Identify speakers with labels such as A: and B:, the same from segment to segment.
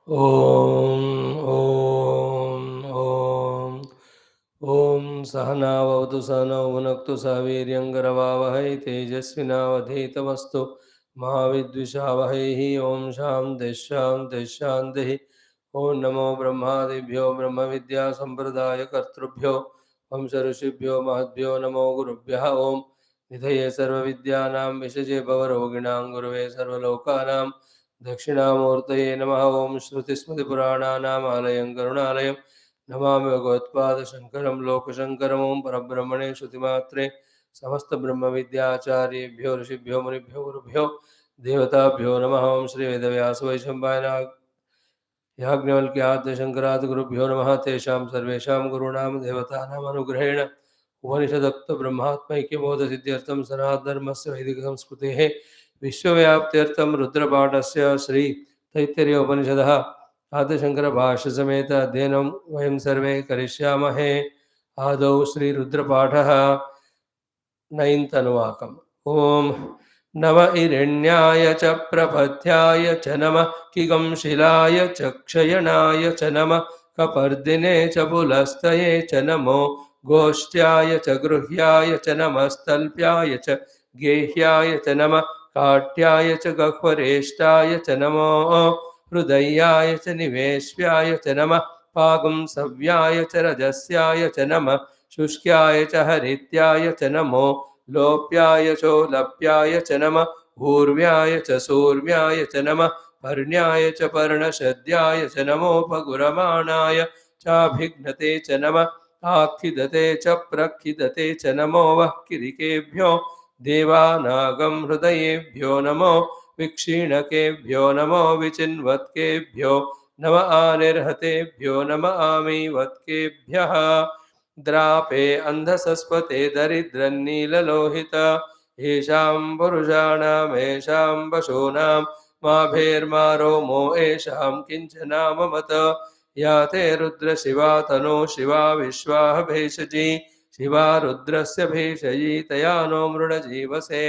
A: ॐ ॐ ॐ ॐ सहनावतु सहनौ भुनक्तु सह वीर्यङ्करवावहै तेजस्विनावधीतमस्तु मा विद्विषावहैः ॐ शान्तिः शान्तिः शान्तिः ॐ नमो ब्रह्मादिभ्यो ब्रह्मविद्यासम्प्रदायकर्तृभ्यो वंश ऋषिभ्यो महद्भ्यो नमो गुरुभ्यः ॐ निधये सर्वविद्यानां विषजे भवरोगिणां गुरवे सर्वलोकानां दक्षिणामूर्तये नमः। ओं श्रुतिस्मृतिपुराणानामालयं करुणालयं नमामि भगवत्पादशङ्करं लोकशङ्करम्। ओं परब्रह्मणे श्रुतिमात्रे समस्तब्रह्मविद्याचार्येभ्यो ऋषिभ्यो मुनिभ्यो गुरुभ्यो देवताभ्यो नमः। ओं श्रीवेदव्यासवैशम्पायनाथ याज्ञवल्क्याद्य शङ्करादिगुरुभ्यो नमः। तेषां सर्वेषां गुरूणां देवतानाम् अनुग्रहेण उपनिषदुक्तब्रह्मात्मैक्यबोधसिद्ध्यर्थं सनातनधर्मस्य वैदिकसंस्कृतेः विश्वव्याप्त्यर्थं रुद्रपाठस्य श्री तैत्तिरीय उपनिषदः आद्यशङ्करभाष्यसमेत अध्ययनं वयं सर्वे करिष्यामहे। आदौ श्रीरुद्रपाठः नैन्थ अनुवाकम्। ॐ नम इरण्याय च प्रपथ्याय च नमः किगंशिलाय च क्षयणाय च नमः कपर्दिने च पुलस्तये च नमो गोष्ठ्याय च गृह्याय च नमस्तल्प्याय च गेह्याय च नमः काट्याय च गह्वरेष्ठाय च नमो हृदयाय च निवेश्याय च नमः पागुंसव्याय च रजस्याय च नमः शुष्क्याय च हरित्याय च नमो लोप्याय चोलप्याय च नमः ऊर्व्याय च सूर्व्याय च नमः पर्ण्याय च पर्णशद्याय च नमोपगुरमाणाय चाभिघ्नते च नमः आखिदते च प्रखिदते च नमो वह्किरिकेभ्यो देवानागं हृदयेभ्यो नमो विक्षीणकेभ्यो नमो विचिन्वत्केभ्यो नम आनिर्हतेभ्यो नम आमीवत्केभ्यः द्रापे अन्धसस्पते दरिद्रन्नीललोहित येषां पुरुषाणामेषां पशूनां माभेर्मारोमो येषां किञ्चनाममत या ते रुद्रशिवा तनो शिवा विश्वाः भेषजी शिवा रुद्रस्य भेषयी तया नो मृडजीवसे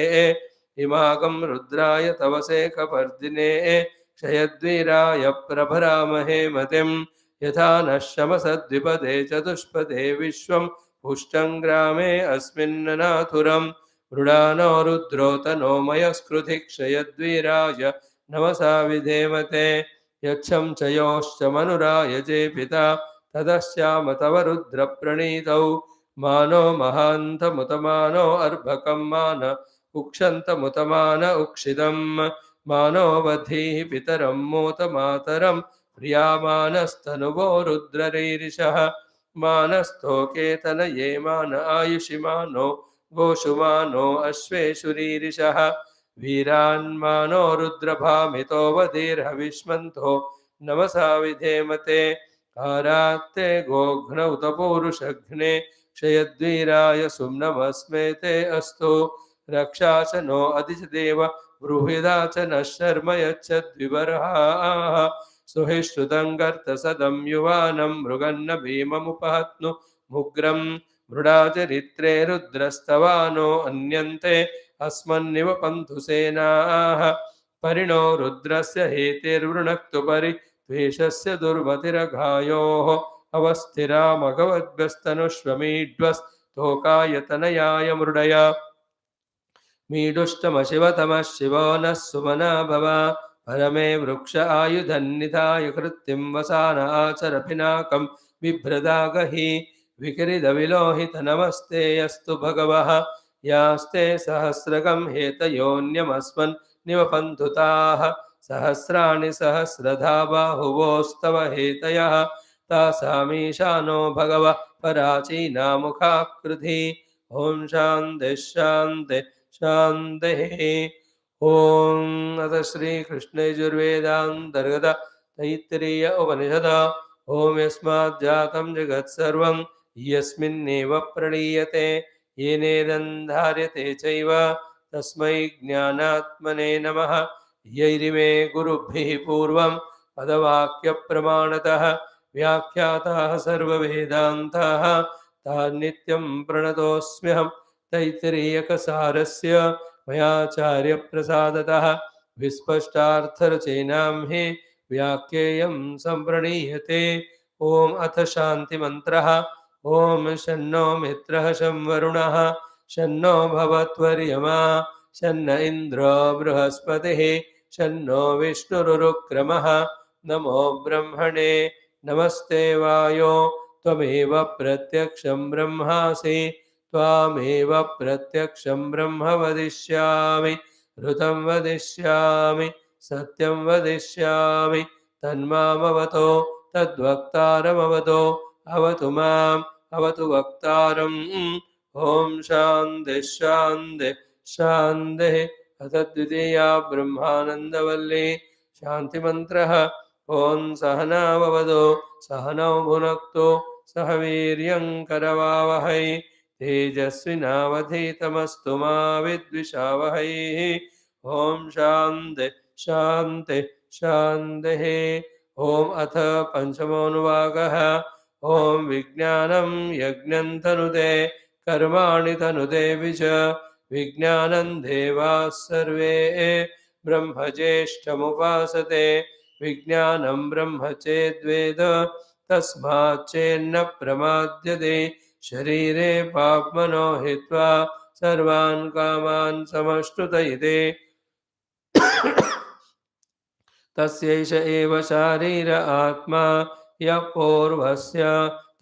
A: हिमागं रुद्राय तवसे कपर्दिने क्षयद्वीराय प्रभरामहे मतिं यथा नः शमसद्विपदे चतुष्पदे विश्वं पुष्टं ग्रामे अस्मिन्ननाथुरं मृडानो रुद्रो तनो मयस्कृति क्षयद्वीराय नमसा विधेमते यच्छं च योश्च मनुराय जे पिता ततश्याम तव रुद्रप्रणीतौ मानो महान्तमुतमानो अर्भकं मान उक्षन्तमुतमान उक्षितं मानो वधीः पितरं मोतमातरं प्रियामानस्तनुवो रुद्ररीरिषः मानस्तोकेतनये मान आयुषिमानो गोषुमानो अश्वेषुरीरिषः वीरान्मानो रुद्रभामितो वधीर्हविष्मन्तो नमसा विधेमते आरात्ते गोघ्न उत पूरुषघ्ने क्षयद्वीराय सुम्नमस्मे ते अस्तु रक्षा च नो अधिचदेव बृहदा च नः शर्म यच्छद्विबर्हाः सुहिश्रुतं गर्तसदं युवानं मृगन्न भीममुपहत्नु मुग्रं मृडाचरित्रे रुद्रस्तवानो अन्यन्ते अस्मन्निव पन्तु सेनाः परिणो रुद्रस्य हेतिर्वृणक्तु परिद्वेषस्य दुर्मतिरघायोः अवस्थिरामगवद्भ्यस्तनुष्वमीड्वस्तोकायतनयाय मृडय मीडुष्टमशिवतमः शिवो नः सुमना भव परमे वृक्ष आयुधन्निधाय कृत्तिं वसान आचर पिनाकं बिभ्रदागहि विकिरिदविलोहित नमस्ते यस्तु भगवः यास्ते सहस्रकं हेतयोन्यमस्मन् निवपन्तु ताः सहस्राणि सहस्रधा बाहुवोस्तव हेतयः तासामीशानो भगव पराचीनामुखाकृधि ॐ शान्तिः शान्तिः शान्तिः। ॐ अथ श्रीकृष्णयजुर्वेदान्तर्गत तैत्तिरीय उपनिषद ॐ यस्मात् जातं जगत्सर्वं यस्मिन्नेव प्रणीयते येनेदन्धार्यते चैव तस्मै ज्ञानात्मने नमः। यैरिमे गुरुभिः पूर्वं पदवाक्यप्रमाणतः व्याख्याताः सर्ववेदान्ताः तान्नित्यं प्रणतोऽस्म्यहम्। तैत्तिरीयकसारस्य मयाचार्यप्रसादतः विस्पष्टार्थरचनां हि व्याख्येयं सम्प्रणीयते। ॐ अथ शान्तिमन्त्रः। ॐ शन्नो मित्रः शं वरुणः शन्नो भवत्वर्यमा शन्न इन्द्रो बृहस्पतिः शन्नो विष्णुरुक्रमः। नमो ब्रह्मणे नमस्ते वायो त्वमेव प्रत्यक्षं ब्रह्मासि त्वामेव प्रत्यक्षं ब्रह्म वदिष्यामि ऋतं वदिष्यामि सत्यं वदिष्यामि तन्मामवतो तद्वक्तारमवतो अवतु माम् अवतु वक्तारम्। ॐ शान्तिः शान्तिः शान्तिः। अथ द्वितीया ब्रह्मानन्दवल्ली शान्तिमन्त्रः। ॐ सहनाववतु सहनौ भुनक्तु सह वीर्यं करवावहै तेजस्विनावधीतमस्तु मा विद्विषावहै। ॐ शान्तिः शान्तिः शान्तिः। ॐ अथ पञ्चमोऽनुवाकः। ॐ विज्ञानं यज्ञं तनुते कर्माणि तनुते विच विज्ञानं देवाः सर्वे ब्रह्मज्येष्ठमुपासते। विज्ञानं ब्रह्म चेद्वेद तस्माच्चेन्न प्रमाद्यते। शरीरे पाप्मनो हित्वा सर्वान् कामान् समश्नुतयते। तस्यैष एव शारीर आत्मा यः पूर्वस्य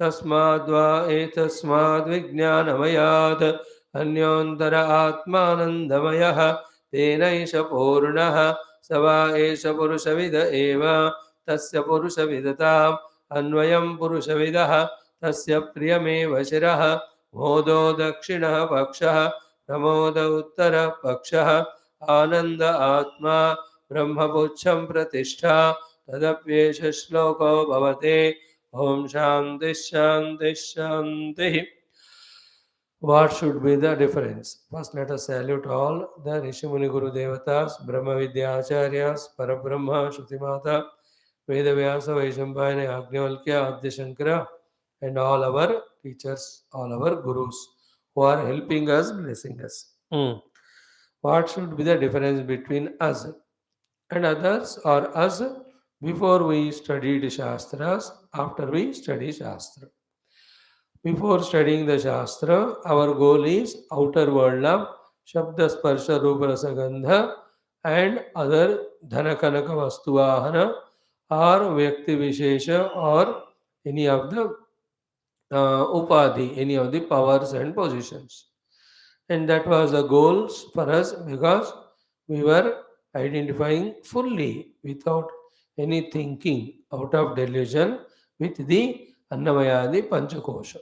A: तस्माद्वा एतस्माद् विज्ञानमयात् अन्योन्तर आत्मानन्दमयः तेनैष पूर्णः स वा एष पुरुषविद एव तस्य पुरुषविदताम् अन्वयं पुरुषविदः तस्य प्रियमेव शिरः। मोदो दक्षिणः पक्षः प्रमोद उत्तरः पक्षः आनन्द आत्मा ब्रह्मपुच्छं प्रतिष्ठा तदप्येष श्लोको भवते। ॐ शान्तिः शान्तिः शान्तिः। What should be the difference? First, let us salute all the Rishi Muni Guru Devatas, Brahma Vidya Acharyas, Parabrahma, Shruti Mata, Vedavyasa, Vaishambhayana, Agnivalkya, Adya Shankara, and all our teachers, all our gurus who are helping us, blessing us. What should be the difference between us and others, or us before we studied Shastras, after we study Shastra? Before studying the Shastra, our goal is outer world of Shabda Sparsha Rupa Rasa Gandha and other Dhanakanaka Vastuvahana or Vyakti Vishesha or any of the Upadhi, any of the powers and positions. And that was the goals for us because we were identifying fully without any thinking out of delusion with the Annamaya, the Panchakosha.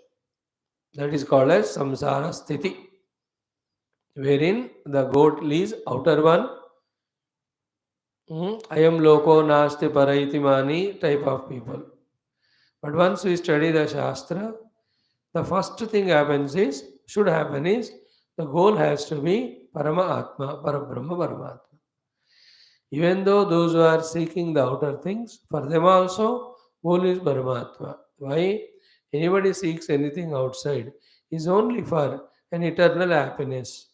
A: That is called as samsara sthiti, wherein the goat is outer one. I am loko nasti paraiti mani type of people. But once we study the Shastra, the first thing should happen is the goal has to be Parama Atma, Parabrahma Paramatma. Even though those who are seeking the outer things, for them also goal is Paramatma. Why? Anybody seeks anything outside is only for an eternal happiness.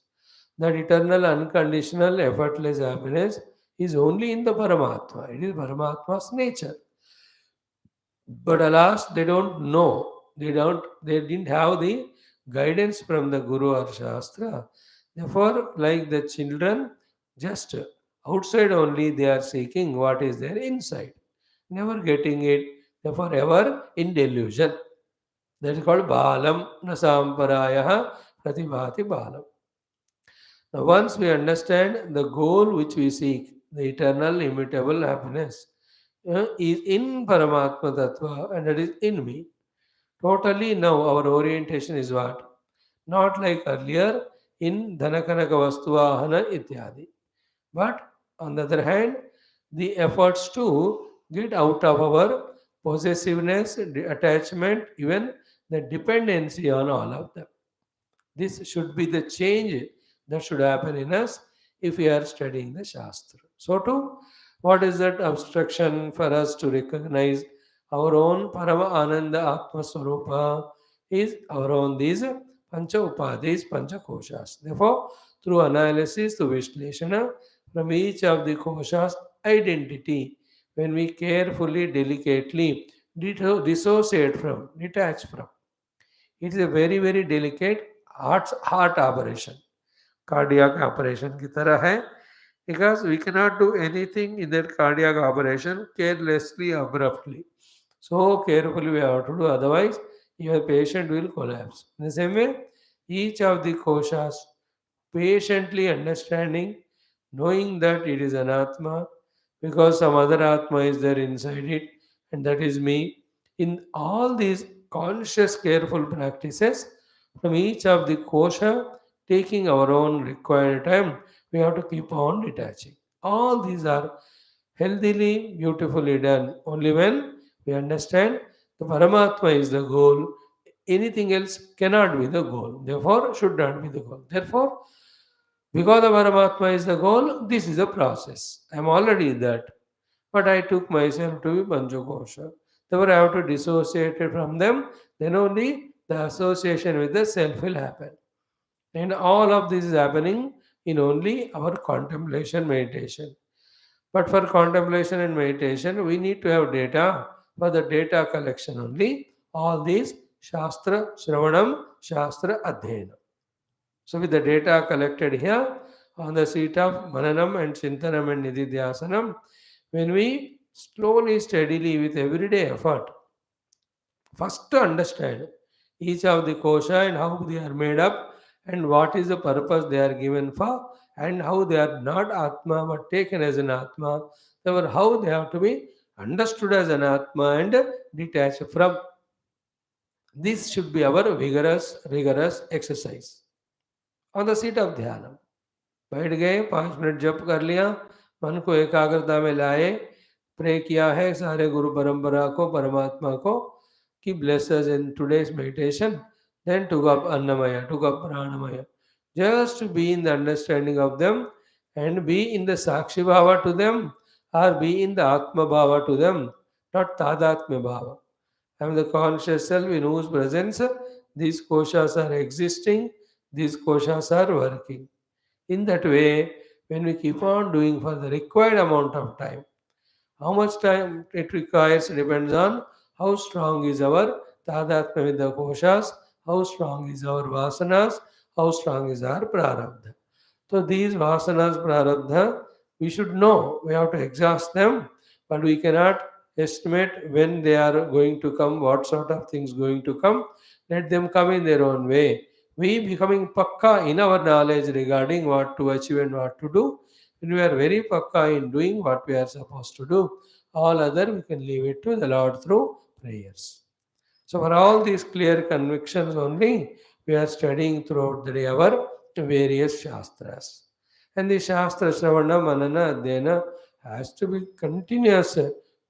A: That eternal, unconditional, effortless happiness is only in the Paramatma. It is Paramatma's nature. But alas, they don't know. They didn't have the guidance from the Guru or Shastra. Therefore, like the children, just outside only they are seeking what is there inside, never getting it, therefore ever in delusion. That is called Balam Nasamparaya Pratibhati Balam. Now, once we understand the goal which we seek, the eternal, immutable happiness, is in Paramatma Tattva and that is in me. Totally now our orientation is what? Not like earlier in Dhanakanaka Vastuvahana Ityadi. But on the other hand, the efforts to get out of our possessiveness, attachment, even the dependency on all of them. This should be the change that should happen in us if we are studying the Shastra. So, too, what is that obstruction for us to recognize our own Parama Ananda Atma Swarupa is our own these Pancha Upadhis, Pancha Koshas. Therefore, through analysis, through Vishleshana, from each of the Koshas, identity when we carefully, delicately dissociate from, detach from. It is a very, very delicate heart operation. Cardiac operation की तरह है, because we cannot do anything in that cardiac operation carelessly, abruptly. So carefully we have to do, otherwise your patient will collapse. In the same way, each of the koshas patiently understanding, knowing that it is an Atma, because some other Atma is there inside it, and that is me. In all these conscious, careful practices, from each of the kosha, taking our own required time, we have to keep on detaching. All these are healthily, beautifully done only when we understand the Paramatma is the goal. Anything else cannot be the goal. Therefore, should not be the goal. Therefore, because the Paramatma is the goal, this is a process. I am already that. But I took myself to be Panchakosha. Therefore, I have to dissociate it from them. Then only the association with the self will happen. And all of this is happening in only our contemplation meditation. But for contemplation and meditation, we need to have data. For the data collection only, all these Shastra, Shravanam, Shastra, Adhyayana. So with the data collected here on the seat of Mananam and Chintanam and Nididhyasanam, when we slowly, steadily, with everyday effort, first to understand each of the kosha and how they are made up and what is the purpose they are given for and how they are not Atma but taken as an Atma, therefore how they have to be understood as an Atma and detached from. This should be our rigorous exercise on the seat of Dhyanam. बैठ गए, 5 minute जप कर लिया, मन को एकाग्रता में लाए, प्रे किया है सारे गुरु परंपरा को, परमात्मा को कि bless us in today's meditation. Then took up Annamaya, took up Pranamaya. Just to be in the understanding of them and be in the Sakshi Bhava to them or be in the Atma Bhava to them, not Tadatma Bhava. I am the conscious self in whose presence these koshas are existing, these koshas are working. In that way, when we keep on doing for the required amount of time, how much time it requires depends on how strong is our tadatma with the koshas, how strong is our vasanas, how strong is our prarabdha. So these vasanas, prarabdha, we should know. We have to exhaust them, but we cannot estimate when they are going to come, what sort of things going to come. Let them come in their own way. We becoming pakka in our knowledge regarding what to achieve and what to do. When we are very pakka in doing what we are supposed to do, all other we can leave it to the Lord through prayers. So for all these clear convictions only, we are studying throughout the day our various shastras. And the shastra Shravana, Manana, Adhyayana has to be continuous,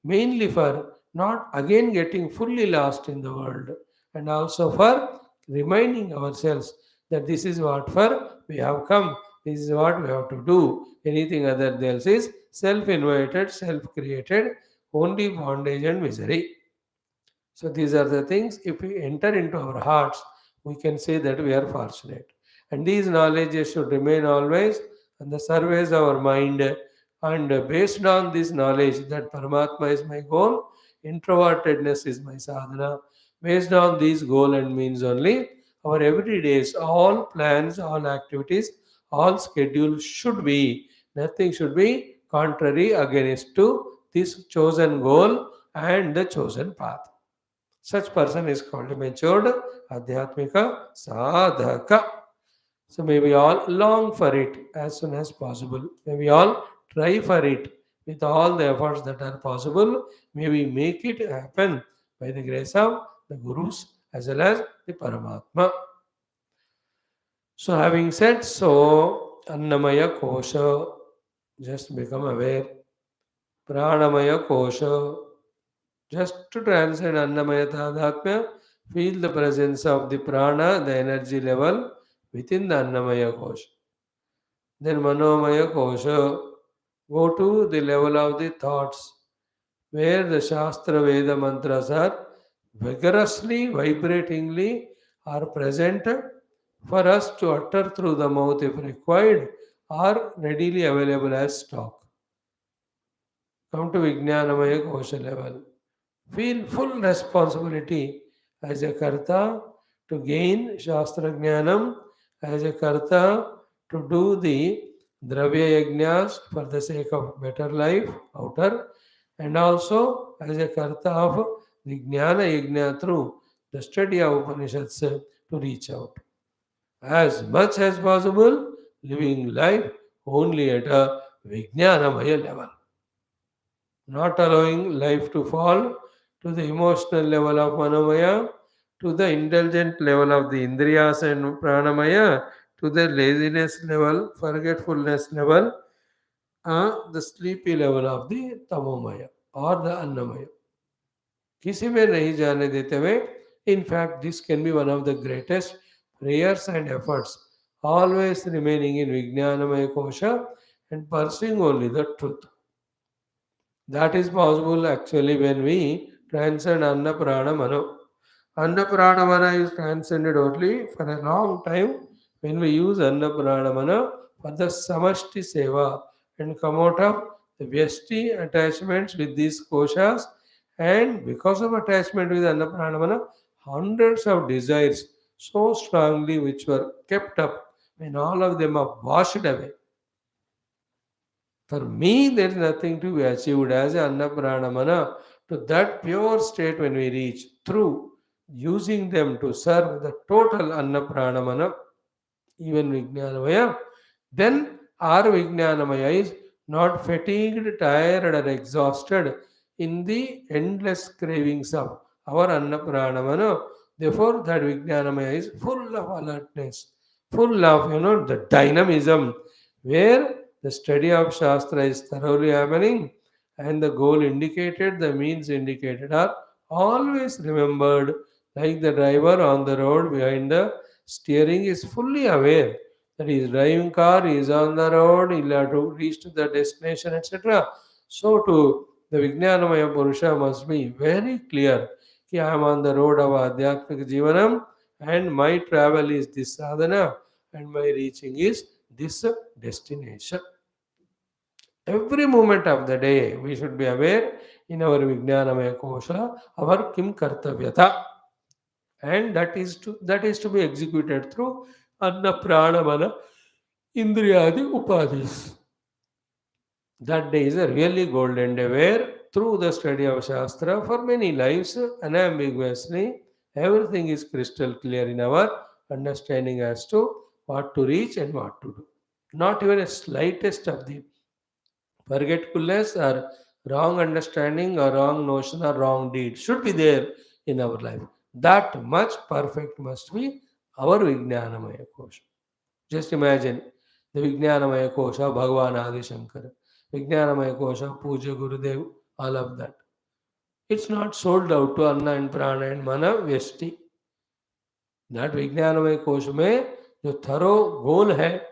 A: mainly for not again getting fully lost in the world, and also for reminding ourselves that this is what for we have come, this is what we have to do. Anything other else is self-invited, self-created, only bondage and misery. So these are the things, if we enter into our hearts, we can say that we are fortunate. And these knowledges should remain always on the surface of our mind. And based on this knowledge that Paramatma is my goal, introvertedness is my sadhana. Based on these goal and means only, our everydays, all plans, all activities, all schedules should be, nothing should be contrary against to this chosen goal and the chosen path. Such person is called a matured Adhyatmika Sadhaka. So may we all long for it as soon as possible. May we all try for it with all the efforts that are possible. May we make it happen by the grace of the Gurus as well as the Paramatma. So having said so, Annamaya Kosha, just become aware. Pranamaya Kosha, just to transcend Annamaya Tadhatmya, feel the presence of the prana, the energy level within the Annamaya Kosha. Then Manomaya Kosha, go to the level of the thoughts, where the Shastra Veda mantras are vigorously, vibratingly are present for us to utter through the mouth if required, or readily available as stock. Come to Vijnanamaya Kosha level. Feel full responsibility as a karta to gain Shastra Jnanam, as a karta to do the Dravya Yajnas for the sake of better life, outer, and also as a karta of the Jnana Yajna through the study of Upanishads to reach out. As much as possible, living life only at a Vijnanamaya level, not allowing life to fall to the emotional level of Manomaya, to the indulgent level of the Indriyas and Pranamaya, to the laziness level, forgetfulness level, the sleepy level of the Tamomaya or the Annamaya. किसी में नहीं जाने देते हुए, in fact, this can be one of the greatest prayers and efforts, always remaining in Vijnanamaya Kosha and pursuing only the truth. That is possible actually when we transcend Anna Prana Mano. Anna Prana Mana is transcended only for a long time when we use Anna Prana Mana for the Samashti Seva and come out of the Vyashti attachments with these koshas, and because of attachment with Anna Prana Mana, hundreds of desires so strongly which were kept up when all of them are washed away. For me, there is nothing to be achieved as Annapranamana to that pure state when we reach through using them to serve the total Annapranamana, even Vijnanamaya. Then our Vijnanamaya is not fatigued, tired, or exhausted in the endless cravings of our Annapranamana. Therefore, that Vijnanamaya is full of alertness, full of the dynamism, where the study of Shastra is thoroughly happening, and the goal indicated, the means indicated are always remembered, like the driver on the road behind the steering is fully aware that he is driving car, he is on the road, he'll have to reach to the destination, etc. So too, the Vijnanamaya Purusha must be very clear that I am on the road of Adhyatmika Jivanam and my travel is this sadhana and my reaching is this destination. Every moment of the day, we should be aware in our Vijnanamaya Kosha, our Kim Kartavyata, and that is to be executed through Anna Prana Mana Indriyadi Upadhis. That day is a really golden day where through the study of Shastra for many lives unambiguously everything is crystal clear in our understanding as to what to reach and what to do. Not even a slightest of the forgetfulness or wrong understanding or wrong notion or wrong deed should be there in our life. That much perfect must be our Vijnanamaya Kosha. Just imagine the Vijnanamaya Kosha, Bhagavan Adi Shankara, Vijnanamaya Kosha, Puja Gurudev, all of that. It's not sold out to Anna and Prana and Mana Vyashti. That Vijnanamaya Kosha में जो thorough goal है,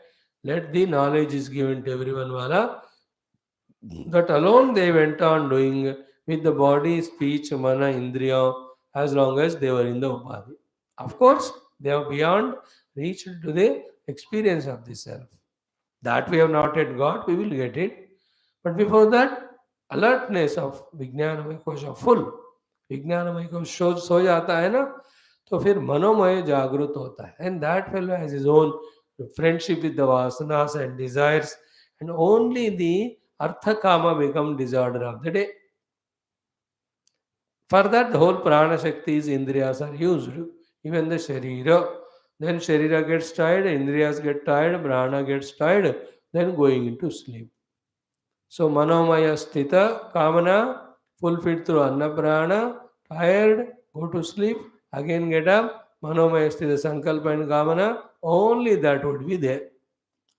A: let the knowledge is given to everyone वाला, that alone they went on doing with the body, speech, mana, indriya, as long as they were in the upadhi. Of course, they have beyond reached to the experience of the self. That we have not yet got, we will get it. But before that, alertness of विज्ञानमय कोश full. विज्ञानमय कोश सो जाता है ना, तो फिर मनोमय जागृत होता है. And that fellow has his own friendship with the vasanas and desires, and only the artha kama become disorder of the day. For that, the whole prana shaktis, indriyas are used, even the sharira. Then sharira gets tired, indriyas get tired, prana gets tired, then going into sleep. So manomaya sthita, kamana, fulfilled through anna prana, tired, go to sleep, again get up, manomaya sthita, sankalpa and kamana, only that would be there,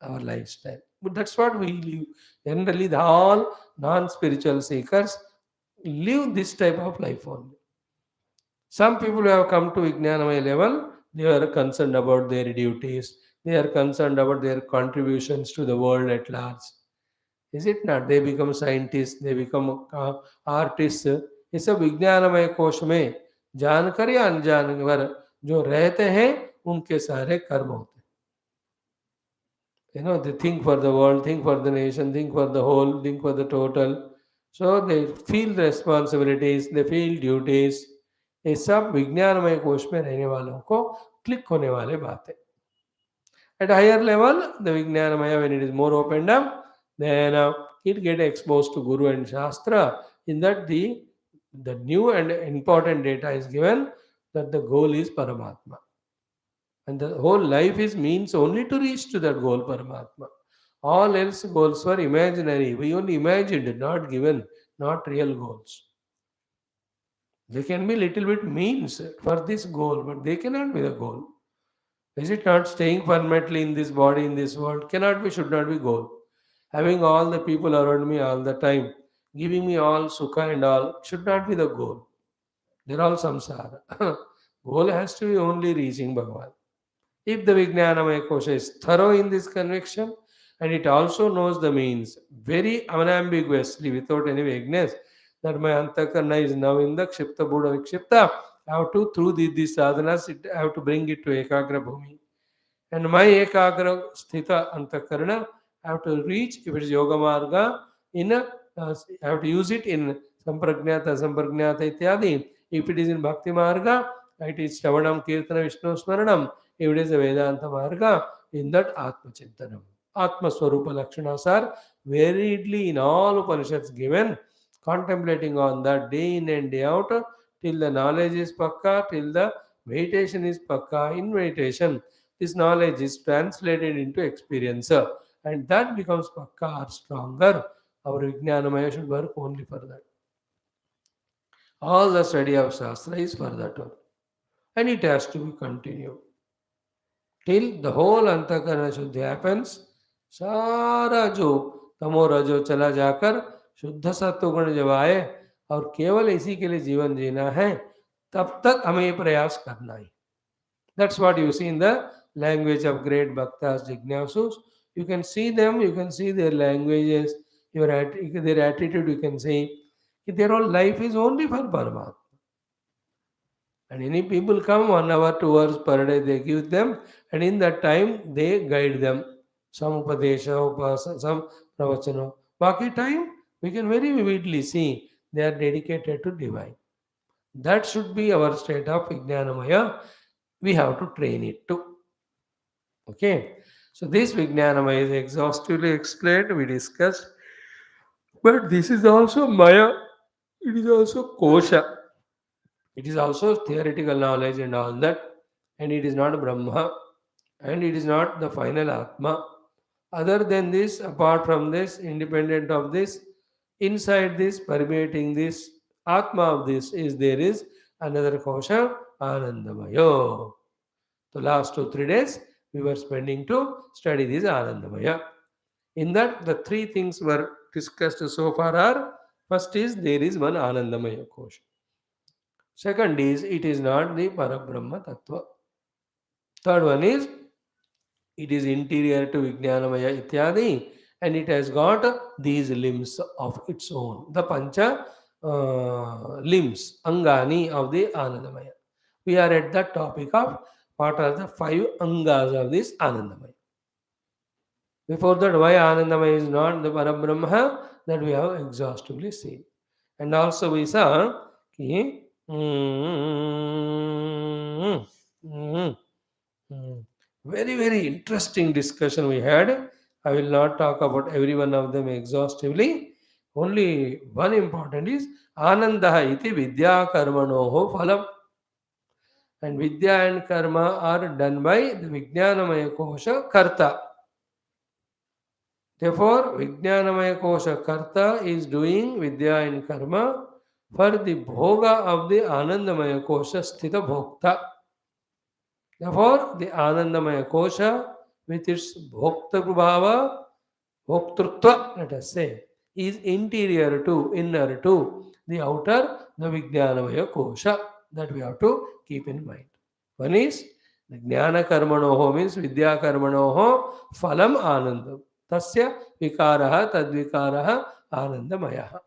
A: our lifestyle. But that's what we live. Generally, all non-spiritual seekers live this type of life only. Some people who have come to Vijnanamaya level, they are concerned about their duties, they are concerned about their contributions to the world at large. Is it not? They become scientists, they become artists. ये सब विज्ञानमय कोश में जानकर या अनजानकर जो रहते हैं उनके सारे कर्म होते हैं. They think for the world, think for the nation, think for the whole, think for the total. So they feel responsibilities, they feel duties. ये सब विज्ञानमय कोश में रहने वालों को क्लिक होने वाले बात है. At higher level, the Vijnanamaya, when it is more opened up, then it get exposed to Guru and Shastra. In that, the new and important data is given that the goal is Paramatma. And the whole life is means only to reach to that goal, Paramatma. All else goals were imaginary. We only imagined, not given, not real goals. They can be little bit means for this goal, but they cannot be the goal. Is it not staying permanently in this body, in this world? Cannot be, should not be goal. Having all the people around me all the time, giving me all sukha and all, should not be the goal. They're all samsara. Goal has to be only reaching Bhagavan. If the Vijnanamaya Kosha is thorough in this conviction, and it also knows the means very unambiguously without any vagueness, that my antakarna is now in the Kshipta Buddha Vikshipta, I have to, through these sadhanas, I have to bring it to Ekagra Bhumi. And my Ekagra Sthita Antakarna, I have to reach, if it is Yoga Marga, I have to use it in Sampragnata, Sampragnata Ityadi. If it is in Bhakti Marga, it is Shravanam, Kirtana, Vishnu Smaranam. If it is a Vedanta Marga, in that Atma Chintanam. Atma Swarupa Lakshanas are variedly in all Upanishads given, contemplating on that day in and day out, till the knowledge is pakka, till the meditation is pakka. In meditation, this knowledge is translated into experience, and that becomes pakka or stronger. Our Vijnanamaya should work only for that. All the study of Shastra is for that one. And it has to be continued. Till the whole अंतःकरण शुद्धि happens, सारा जो तमो रजो चला जाकर शुद्ध सत्व गुण जब आए और केवल इसी के लिए जीवन जीना है, तब तक हमें ये प्रयास करना है. That's what you see in the language of great bhaktas, jignasus. You can see them, you can see their languages, their attitude, you can see. Their whole life is only for Paramatma. And any people come 1 hour, 2 hours per day, they give them, and in that time they guide them. Some upadesha, upasa, some pravachana. Baki time, we can very vividly see they are dedicated to divine. That should be our state of Vijnanamaya. We have to train it too. Okay. So this Vijnanamaya is exhaustively explained, we discussed. But this is also Maya. It is also Kosha. It is also theoretical knowledge and all that. And it is not Brahma. And it is not the final Atma. Other than this, apart from this, independent of this, inside this, permeating this, Atma of this is there is another Kosha, Anandamaya. The last 2-3 days we were spending to study this Anandamaya. In that, the three things were discussed so far are: first is there is one Anandamaya Kosha. Second is it is not the Parabrahma Tattva. Third one is it is interior to Vijnanamaya Ityadi, and it has got these limbs of its own. The Pancha limbs, Angani of the Anandamaya. We are at the topic of what are the 5 Angas of this Anandamaya. Before that, why Anandamaya is not the Parabrahma, that we have exhaustively seen. And also we saw ki, very, very interesting discussion we had. I will not talk about every one of them exhaustively. Only one important is Anandaha iti vidya karmanoho phalam. And vidya and karma are done by the Vijnanamaya Kosha Karta. Therefore, Vijnanamaya Kosha Karta is doing vidya and karma for the bhoga of the Anandamaya Kosha Sthita Bhokta. Therefore, the Anandamaya Kosha with its Bhokta Bhava, Bhoktrutva, let us say, is interior to, inner to the outer, the Vijnanamaya Kosha, that we have to keep in mind. One is the Jnana Karmanoho means Vidya Karmanoho Phalam Anandam. Tasya Vikaraha Tadvikaraha Anandamaya.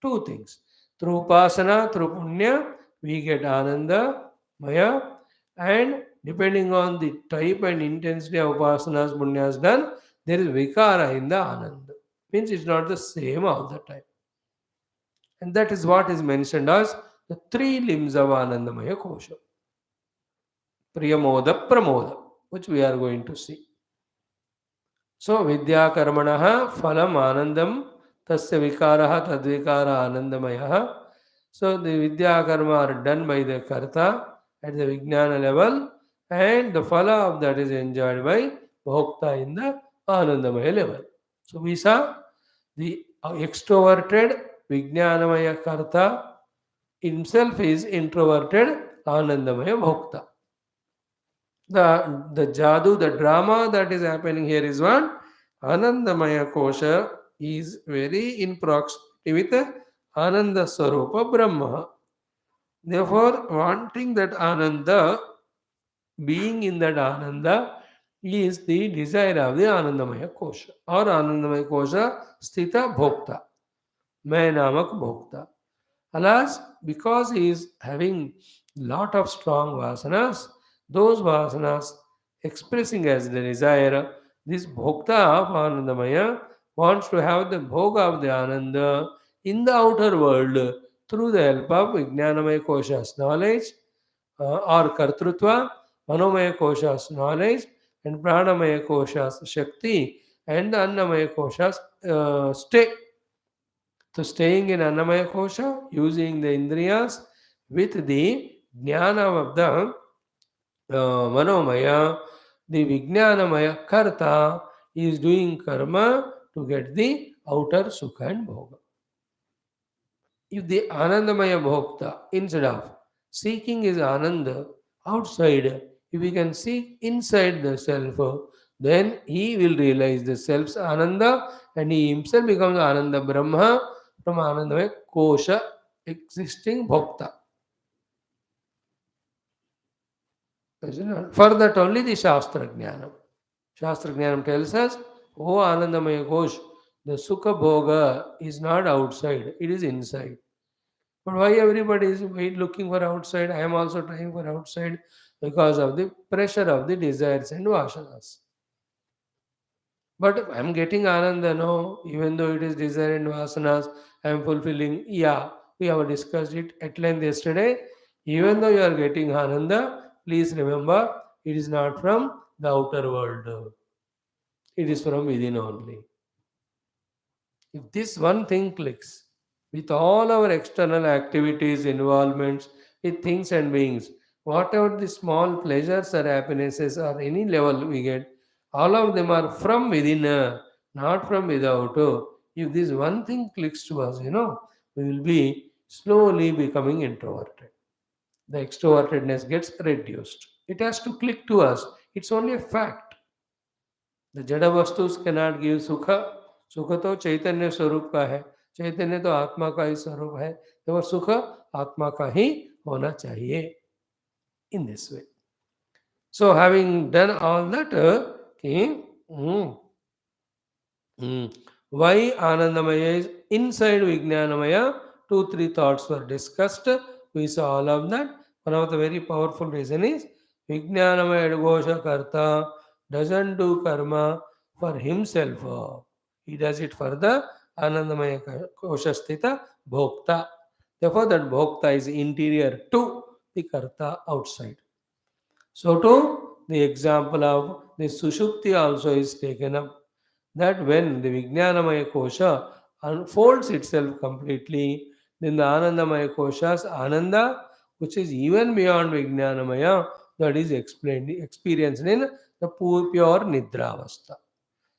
A: Two things. Through Upasana, through Punya, we get Ananda, Maya, and depending on the type and intensity of Upasanas, Punyas done, there is Vikara in the Ananda. Means it's not the same all the time. And that is what is mentioned as the three limbs of Anandamaya Kosha. Priyamoda Pramoda, which we are going to see. So, Vidya Karmanaha Phalam Anandam Tasya Vikaraha Tadvikara Anandamaya. So, the Vidya Karma are done by the Karta at the Vijnana level, and the Phala of that is enjoyed by Bhokta in the Anandamaya level. So, we saw the extroverted Vijnanamaya Karta himself is introverted Anandamaya Bhokta. The jadu, the drama that is happening here is what? Anandamaya Kosha is very in proximity with Ananda Swarupa Brahma. Therefore, wanting that Ananda, being in that Ananda, is the desire of the Anandamaya Kosha or Anandamaya Kosha Sthita Bhokta, May Namak Bhokta. Alas, because he is having lot of strong vasanas, those vasanas expressing as the desire, this bhokta of Anandamaya wants to have the bhoga of the Ananda in the outer world through the help of Vijnanamaya Kosha's knowledge or Kartrutva, Manomaya Kosha's knowledge, and Pranamaya Kosha's Shakti, and Annamaya Kosha's stay. So staying in Annamaya Kosha, using the Indriyas with the Jnana of the Manomaya, the Vijnanamaya Karta is doing karma to get the outer Sukha and Bhoga. If the Anandamaya Bhokta, instead of seeking his Ananda outside, if he can seek inside the self, then he will realize the self's Ananda and he himself becomes Ananda Brahma from Anandamaya Kosha existing Bhokta. For that only the Shastra Jnanam. Shastra Jnanam tells us, O Anandamaya Kosh, the Sukha Bhoga is not outside, it is inside. But why everybody is looking for outside? I am also trying for outside because of the pressure of the desires and vasanas. But I am getting Ananda, no, even though it is desire and vasanas, I am fulfilling. Yeah, we have discussed it at length yesterday. Even though you are getting Ananda, please remember it is not from the outer world, it is from within only. If this one thing clicks, with all our external activities, involvements with things and beings, whatever the small pleasures or happinesses or any level we get, all of them are from within, not from without. If this one thing clicks to us, we will be slowly becoming introverted. The extrovertedness gets reduced. It has to click to us. It's only a fact. The जड़ वस्तुस cannot give सुख. सुख तो चैतन्य स्वरूप का है, चैतन्य तो आत्मा का ही स्वरूप है, तो सुख आत्मा का ही होना चाहिए. In this way. So having done all that, okay, why Anandamaya is inside Vijnanamaya, 2-3 thoughts were discussed. We saw all of that. One of the very powerful reason is Vijnanamaya Gosha Karta doesn't do karma for himself. He does it for the Anandamaya Kosha Sthita Bhokta. Therefore, that Bhokta is interior to the Karta outside. So, too, the example of the Sushupti also is taken up. That when the Vijnanamaya Kosha unfolds itself completely, then the Anandamaya Kosha's Ananda, which is even beyond Vijnanamaya, that is explained, experienced in the pure Nidravastha.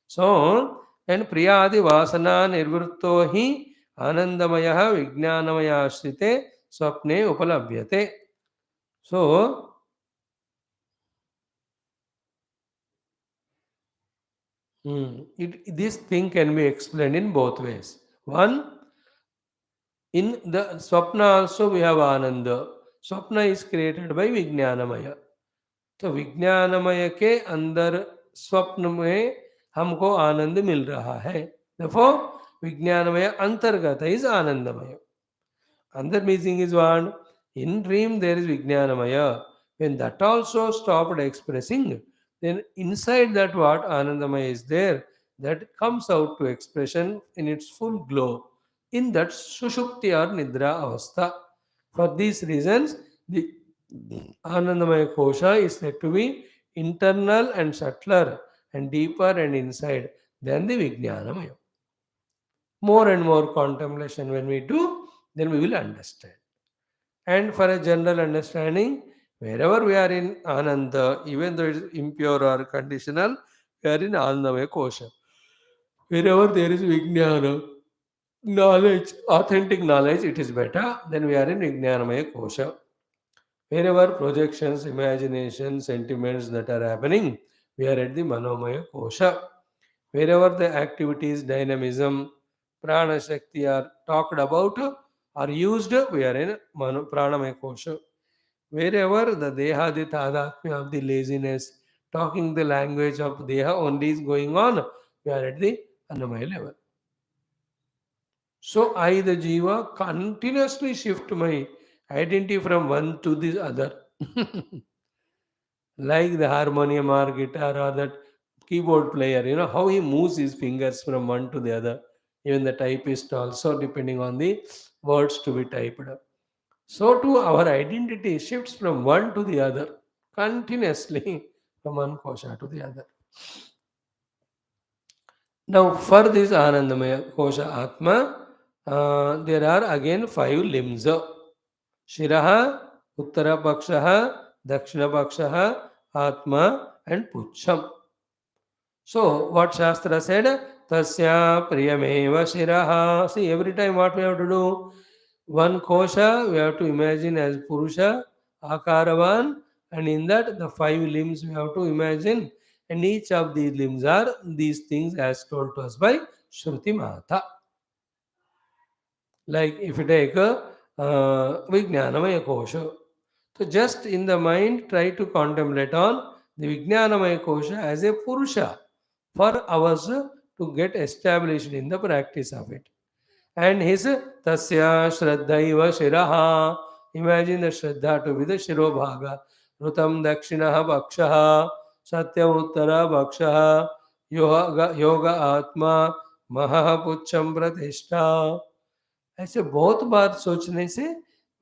A: So, and Priyadi Vasana Nirvritto hi Anandamaya Vijnanamaya Ashrite Swapne Upalabhyate. So, this thing can be explained in both ways. One, in the Swapna also we have Ananda. Swapna is created by Vijnanamaya. तो विज्ञानमय के अंदर स्वप्न में हमको आनंद मिल रहा है. Therefore, विज्ञानमय अंतर्गत is आनंदमय. Another meaning is one, in dream there is Vijnanamaya. When that also stopped expressing, then inside that what Anandamaya is there, that comes out to expression in its full glow. in that sushupti or nidra avastha. For these reasons, the Anandamaya Kosha is said to be internal and subtler and deeper and inside than the Vijnanamaya. More and more contemplation when we do, then we will understand. And for a general understanding, wherever we are in Ananda, even though it is impure or conditional, we are in Anandamaya Kosha. Wherever there is Vijnana, knowledge, authentic knowledge, it is better, then we are in Vijnanamaya Kosha. Wherever projections, imagination, sentiments that are happening, we are at the Manomaya Kosha. Wherever the activities, dynamism, prana shakti are talked about or used, we are in Pranamaya Kosha. Wherever the Deha, the Tadatmya of the laziness, talking the language of Deha only is going on, we are at the Annamaya level. So I, the Jiva, continuously shift my identity from one to the other. Like the harmonium or guitar or that keyboard player, how he moves his fingers from one to the other. Even the typist also, depending on the words to be typed. So too, our identity shifts from one to the other continuously from one kosha to the other. Now, for this Anandamaya kosha Atma, there are again 5 limbs. Shiraha, Uttara Pakshaha, Dakshina Pakshaha, Atma, and Pucham. So, what Shastra said? Tasya Priyameva Shiraha. See, every time what we have to do? One kosha we have to imagine as Purusha, Akaravan, and in that the 5 limbs we have to imagine, and each of these limbs are these things as told to us by Shruti Mata. Like if you take a Vijnanamaya kosha, so just in the mind try to contemplate on the Vijnanamaya kosha as a Purusha for ours to get established in the practice of it. And his Tasya Shraddhaiva Shiraha. Imagine the Shraddha to be the Shirobhaga. Rutam Dakshinaha Bhakshaha. Satya Uttara Bhakshaha. Yoga Atma Maha Pucham Pratishta. ऐसे बहुत बार सोचने से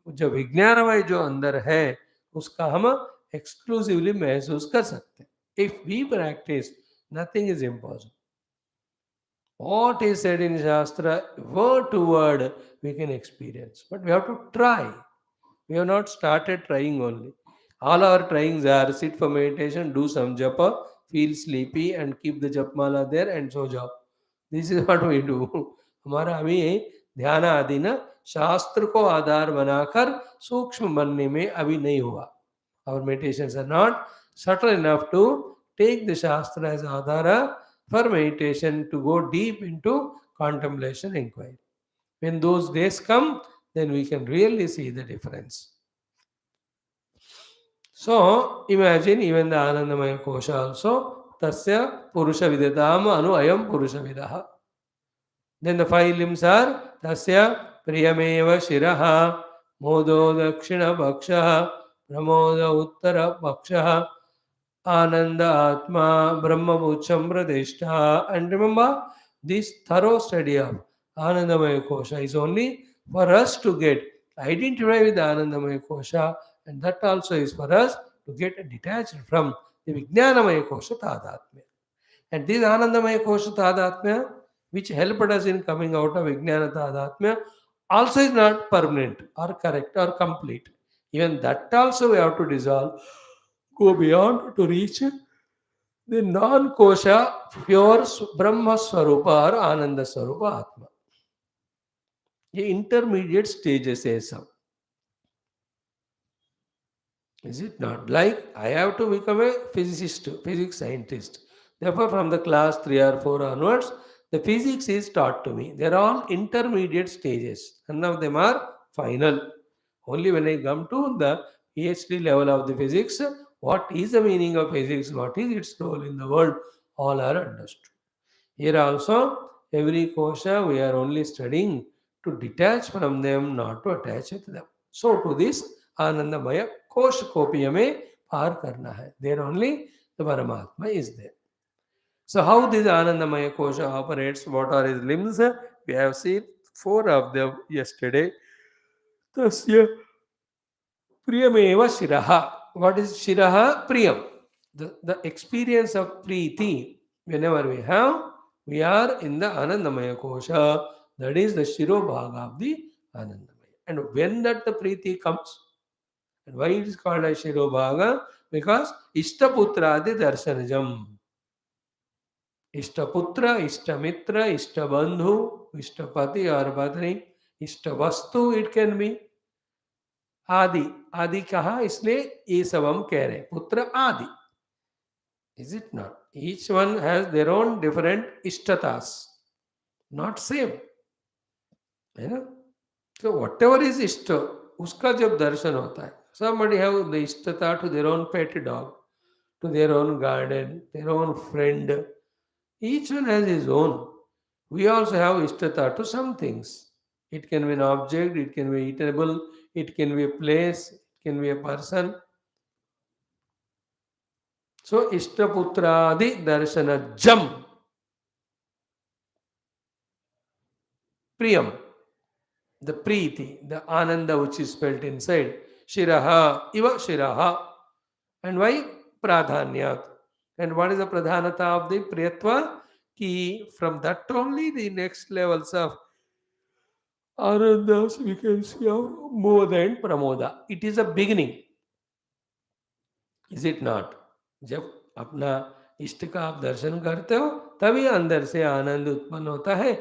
A: जो विज्ञानमय जो अंदर है उसका हम एक्सक्लूसिवली महसूस कर सकते हैं. If we practice nothing is impossible. What is said in Shastra, word to word, we can experience. But we have to try. We have not started trying only. All our tryings are sit for meditation, do some japa, feel sleepy, and keep the japmala there and so jap. This is what we do. हमारा अभी ध्यान आदि ना शास्त्र को आधार बनाकर सूक्ष्म बनने में अभी नहीं हुआ. Our meditations are not subtle enough to take the Shastra as Adhara for meditation to go deep into contemplation inquiry. When those days come, then we can really see the difference. So imagine even the Anandamaya Kosha also, Tasya Purusha Vidatam Anu Ayam Purusha Vidaha. Then the 5 limbs are Tasya Priyameva Shiraha, Modo Dakshina Bhakshaha, Pramoda Uttara Bhakshaha, Ananda Atma Brahma Pucham Pradeshta. And remember, this thorough study of Anandamaya Kosha is only for us to get identified with the Anandamaya Kosha, and that also is for us to get detached from the Vijnanamaya Kosha Tadatmya. And this Anandamaya Kosha Tadatmya, which helped us in coming out of Vijnana Tadatmya, also is not permanent or correct or complete. Even that also we have to dissolve, go beyond to reach the non-kosha pure Brahma Swarupa or Ananda Swarupa Atma. The intermediate stages is some. Is it not? Like I have to become a physicist, physics scientist. Therefore, from the class 3 or 4 onwards, the physics is taught to me. They are all intermediate stages. None of them are final. Only when I come to the PhD level of the physics, what is the meaning of physics, what is its role in the world, all are understood. Here also, every kosha we are only studying to detach from them, not to attach with them. So to this Anandamaya kosh kopiya mein par karna hai. There only the Paramatma is there. So how this Anandamaya kosha operates, what are his limbs, we have seen. four of them yesterday. Tasya priyameva shiraha. What is shiraha? Priyam. The experience of preeti, whenever we are in the Anandamaya kosha. That is the Shirobhaga of the Anandamaya. And when that the preeti comes, and why it is called as Shirobhaga? Because Ishtaputradi Darshanajam. Ishtaputra, Ishtamitra, Ishtabandhu, Ishtapati or Patni, Ishtavastu it can be. आदि आदि कहा इसलिए ये सब हम कह रहे हैं पुत्र आदि is it not each one has their own different इष्टतास नॉट सेम है ना तो वट एवर इज इष्ट उसका जब दर्शन होता है somebody have the ishtata to their own pet dog to their own garden their own friend each one has his own we also have ishtata to some things it can be an object it can be eatable it can be a place it can be a person so ishtaputradi darshanajam priyam the preeti, the ananda which is felt inside. Shiraha, iva shiraha. And why? Pradhanyat. And what is the pradhanata of the priyatva? Ki from that only the next levels of anandas we can see of moda and pramoda. It is a beginning. Is it not? जब अपना इष्ट का आप दर्शन करते हो तभी अंदर से आनंद उत्पन्न होता है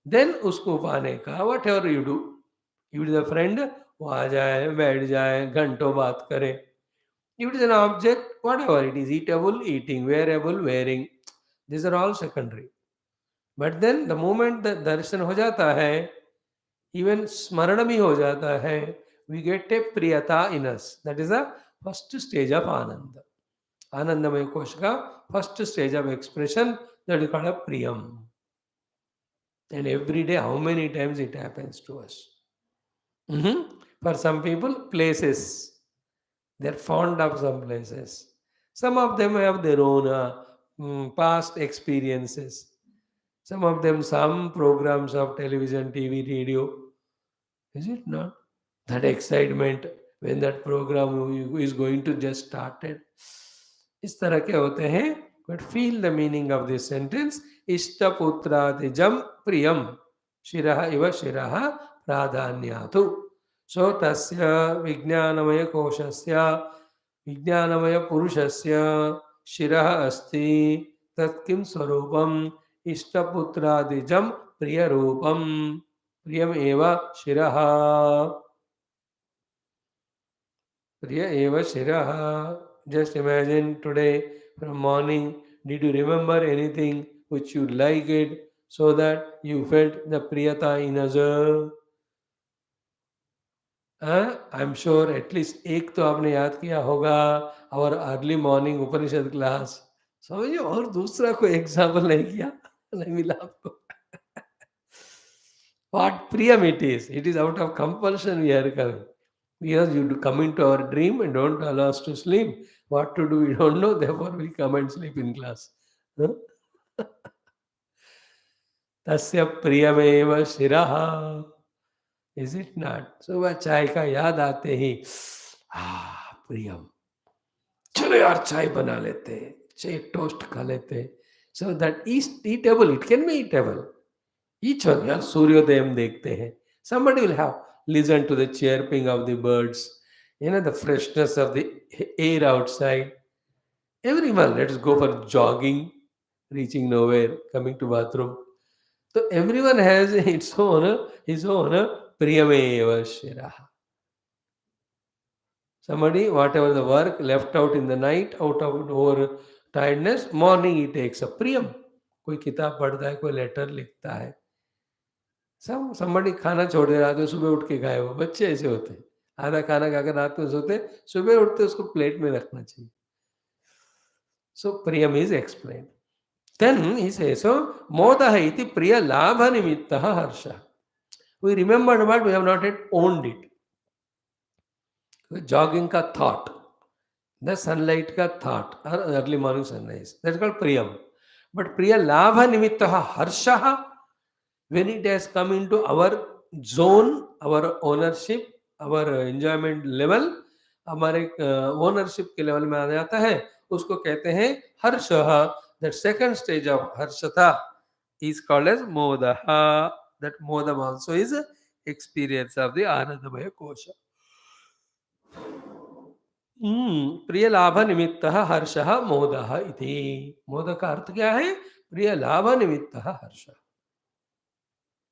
A: देन उसको पाने का whatever you do if it is a friend वो आ जाए बैठ जाए घंटों बात करे if it is an object whatever it is eatable eating wearable wearing this are all secondary but then the moment the दर्शन हो जाता है इवन स्मरण भी हो जाता है वी गेट ए प्रियता in us that is the first stage of आनंद आनंदमय कोश का first stage of expression that is called Priyam and every day how many times it happens to us. For some people places they're fond of some places some of them have their own past experiences some of them some programs of television tv radio is it not that excitement when that program is going to just started इस तरह के होते हैं but feel the meaning of this sentence इष्टपुत्रादिजम प्रियम शिरः इव शिरः प्राधान्यातु सो तस्य विज्ञानमय कोशस्य विज्ञानमय पुरुषस्य शिरः अस्ति तत्किं स्वरूपम इष्टपुत्रादिजम प्रिय रूपम प्रियम एव शिरः प्रिय एव शिरः just imagine today from morning did you remember anything which you like it so that you felt the priyata in us I'm sure at least एक तो आपने याद किया होगा और अर्ली मॉर्निंग उपनिषद क्लास समझिए और दूसरा कोई एग्जाम्पल नहीं किया नहीं मिला आपको what priyam it is out of compulsion we are coming because you come into our dream and don't allow us to sleep what to do we don't know therefore we come and sleep in class huh? tasya priyameva shiraha is it not सुबह चाय का याद आते ही प्रियम चलो यार चाय बना लेते हैं चाय टोस्ट खा लेते हैं so that is eatable it can be eatable each one यार सूर्योदय देखते हैं somebody will have listen to the chirping of the birds the freshness of the air outside everyone let's go for jogging reaching nowhere coming to bathroom so everyone has his own priyameva shiraha somebody whatever the work left out in the night out of over tiredness morning he takes a priyam कोई किताब पढ़ता है कोई letter लिखता है somebody खाना छोड़ दे रात में सुबह उठ के खाए वो बच्चे ऐसे होते हैं आधा खाना खाकर रात में सोते सुबह उठते उसको प्लेट में रखना चाहिए so priyam is explained then he says so modah iti priya labha nimittah harsha we remembered but we have not yet owned it jogging ka thought the sunlight ka thought or early morning sunrise that's called priyam but priya labha nimittah harsha When it has come into our zone, our ownership, our enjoyment level, हमारे ownership के level में आ जाता है, उसको कहते हैं हर्ष. दैट सेकंड स्टेज ऑफ हर्षता is called as modaha. That modam also is experience of the Anandamaya kosha. प्रिय लाभ निमित्त हर्ष मोद इति. मोद का अर्थ क्या है? प्रिय लाभ निमित्त हर्ष.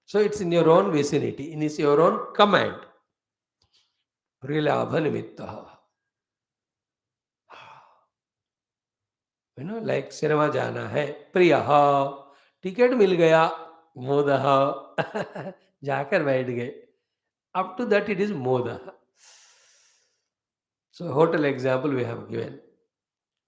A: So it's in your own vicinity, in your own command. प्रिय लाभ निमित्त. लाइक सिनेमा जाना है, प्रिय, टिकट मिल गया, मोद, जाकर बैठ गए. Up to that it is मोद. So hotel example we have given.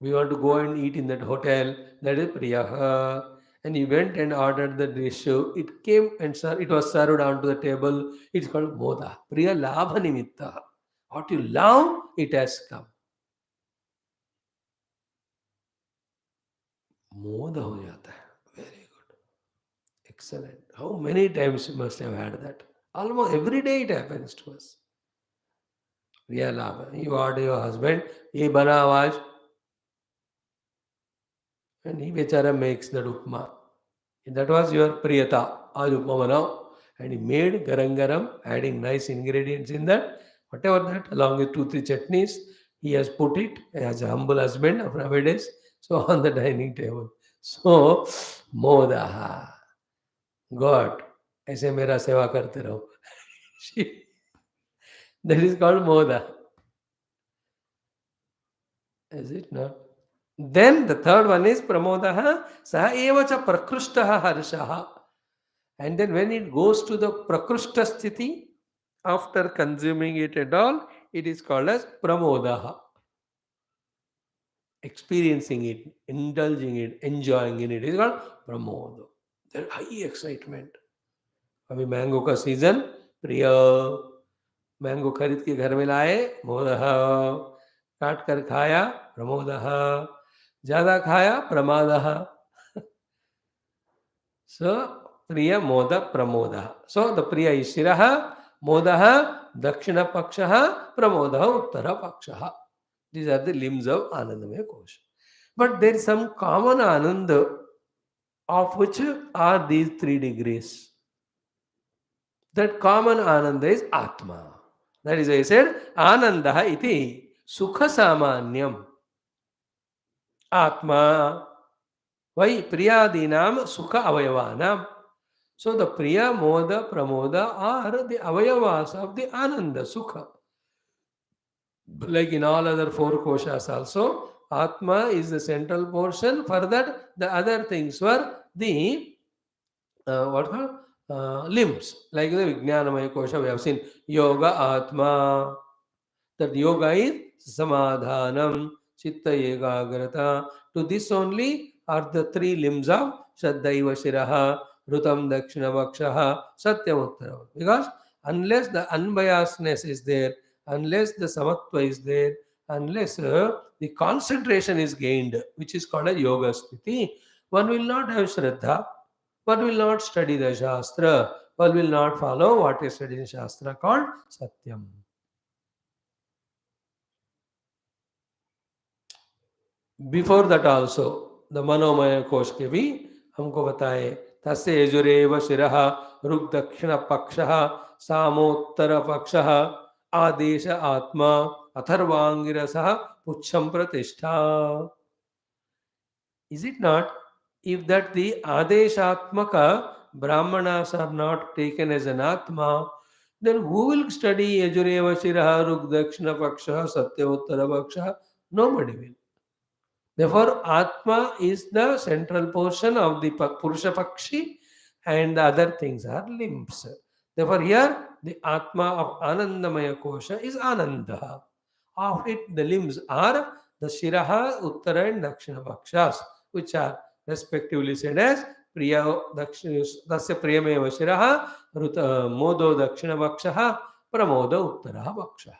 A: We want to go and eat in that hotel. That is priyaha. And he went and ordered the dish. It came and it was served onto the table. It's called moda. Priya labha nimitta. What you love, it has come. मोद हो जाता है. Very good. Excellent. How many times you must have had that? Almost every day it happens to us. Priya labha. You order your husband, ye bana aaj. And he bechara makes that upma. That was your priyata. Aaj upma banao. And he made garam garam, adding nice ingredients in that. Whatever that, along with 2-3 chutneys, he has put it as a humble husband of nowadays. So on the dining table. So, modaha. God, ऐसे मेरा सेवा करते रहो. That is called moda. Is it not? Then the third one is pramodaha. Saha eva cha prakrushtaha harshaha. And then when it goes to the prakrushta sthiti, after consuming it and all, it is called as pramodaha. Experiencing it, indulging it, enjoying in it is called pramoda. There high excitement. अभी mango का season, प्रिय, mango खरीद के घर में लाए, मोदः, काट कर खाया, प्रमोदः, ज्यादा खाया, प्रमादः. So priya moda pramoda. So the priya is shiraha, modaha, dakshina pakshaha, pramodaha, uttara pakshaha. These are the limbs of Anandamaya kosha. But there is some common ananda, of which are these 3 degrees. That common ananda is Atma. That is why I said Anandaha iti sukha samanyam. Atma vai priyadinam sukha avayavanam. So the priya, moda, pramoda are the avayavas of the ananda, sukha. Like in all other 4 koshas also, Atma is the central portion. For that, the other things were the what called limbs. Like the Vijnanamaya kosha, we have seen yoga, Atma. That yoga is samadhanam, chitta ekagrata. To this only are the 3 limbs of Shraddhaiva Shiraha, Rutam Dakshina Vakshaha, Satyam Uttara. Because unless the unbiasedness is there, unless the samatva is there, unless the concentration is gained, which is called a yoga sthiti, one will not have Shraddha, one will not study the Shastra, one will not follow what is studied in Shastra called Satyam. Before that also the मनोमय कोश के भी हमको बताए. तस्य यजुरेव शिरः ऋग दक्षिण पक्षः सामोत्तर पक्षः आदेश आत्मा अथर्वांगिरसः पुच्छम प्रतिष्ठा. Is it not? If that the adeshatmaka brahmanas are not taken as an atma, then who will study yajureva shiraha rug dakshina paksha satyottara paksha? Nobody will. Therefore, Atma is the central portion of the Purusha Pakshi, and the other things are limbs. Therefore, here the Atma of Anandamaya Kosha is Ananda. Of it, the limbs are the Shiraha, Uttara, and Dakshina Pakshas, which are respectively said as Priya Dakshina, Dasya Priyameva Shiraha, Modo Dakshina Pakshaha, Pramoda Uttara Pakshaha.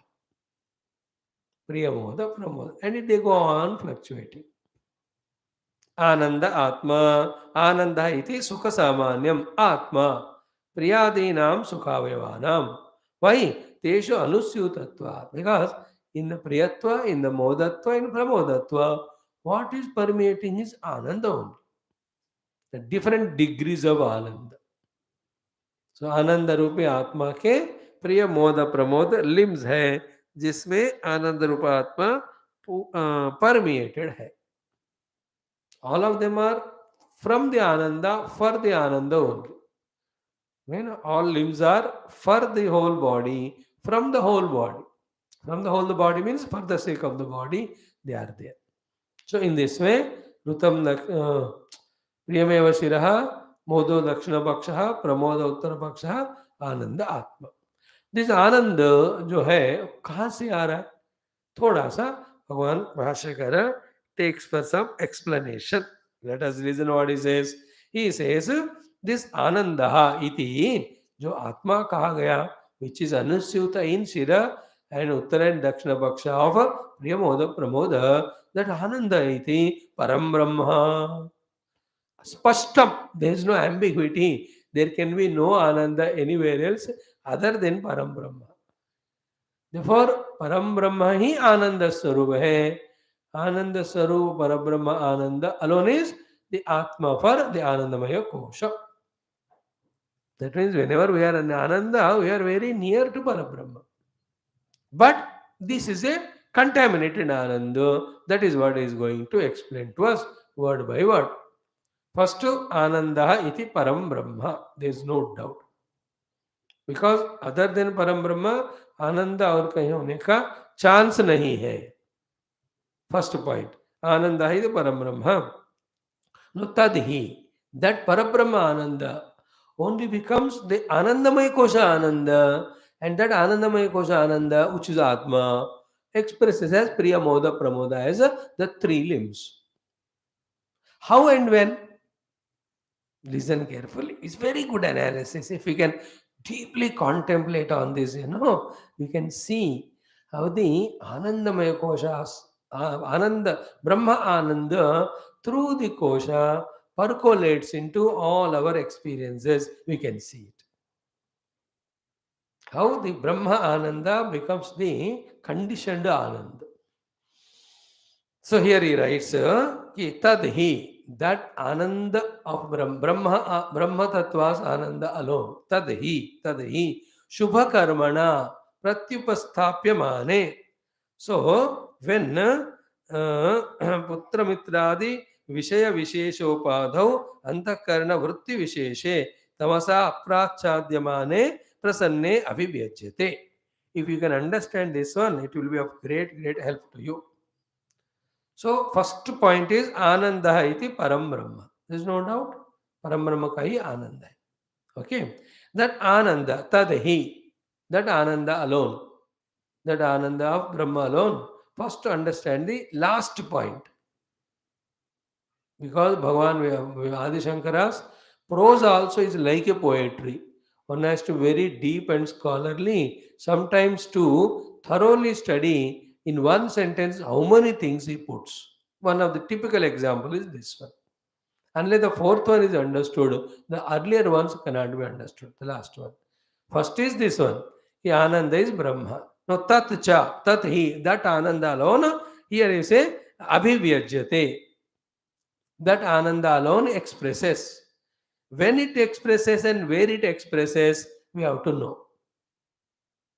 A: Priyamoda, Pramoda. And they go on fluctuating. Ananda Atma. Ananda iti sukha samanyam. Atma. priyadinam sukhavevanam. Why? Teshu anusyutatva. Because in the priyatva, in the modatva, in pramodatva, what is permeating is ananda only. The different degrees of ananda. So आनंद रूपी आत्मा के प्रिय मोद Pramod limbs है जिसमें आनंद रूप आत्मा permeated है. All of them are from the ananda for the ananda only. When all limbs are for the whole body, from the whole body. From the whole body means for the sake of the body, they are there. So in this way, Rutam Priyameva Shiraha, Modo Dakshina Pakshaha, Pramoda Uttara Pakshaha, Ananda Atma. This आनंद जो है कहाँ से आ रहा है, थोड़ा सा भगवान भाष्यकार takes for some explanation. Let us listen what he says. He says this आनंदः इति, जो आत्मा कहा गया, which is अनुस्यूत in शिरा and उत्तर and दक्षिण पक्ष of प्रियमोद प्रमोद, that आनंद इति परम ब्रह्म. Spashtam, there is no ambiguity. There can be no Ananda anywhere else other than Param Brahma. Therefore, Param Brahma ही आनंद स्वरूप है. आनंद स्वरूप पर ब्रह्म आनंद alone is the Atma for the Anandamaya Kosha. That means whenever we are in Ananda, we are very near to Parabrahma. But this is a contaminated Ananda. That is what is going to explain to us word by word. First, Ananda iti Param Brahma. There is no doubt. Because other than Param Brahma, Ananda और कहीं होने का chance नहीं है. First point. Ananda iti Param Brahma. No tadhi. That Parabrahma Ananda only becomes the Anandamaya Kosha Ananda. And that Anandamaya Kosha Ananda, which is Atma, expresses as Priya Moda Pramoda as the three limbs. How and when? Listen carefully. It's very good analysis. If we can deeply contemplate on this, we can see how the Anandamaya Koshas, Ananda, Brahma Ananda, through the Kosha, percolates into all our experiences. We can see it. How the Brahma Ananda becomes the conditioned Ananda. So here he writes, ki tadhi, that Ananda of Brahma Tattvas Ananda alone, tadhi, Shubha Karmana, Pratyupasthapyamane. So when Putra Mitradi Vishaya Visheshopadhau Antakarna Vritti Visheshe Tamasa Aprachadhyamane Prasanne Abhibhyajyate. If you can understand this one, it will be of great help to you. So first point is Ananda iti Param Brahma. There is no doubt. Param Brahma ka hi Ananda. Okay. That Ananda, tadhi, that Ananda alone, that Ananda of Brahma alone. First to understand the last point. Because Bhagavan Adi Shankara's prose also is like a poetry. One has to very deep and scholarly, sometimes to thoroughly study in one sentence how many things he puts. One of the typical example is this one. Unless the fourth one is understood, the earlier ones cannot be understood. The last one. First is this one. Ki Ananda is Brahma. Now tat cha, tat hi, that Ananda alone, here you say abhivyajyate. That Ananda alone expresses. When it expresses and where it expresses, we have to know.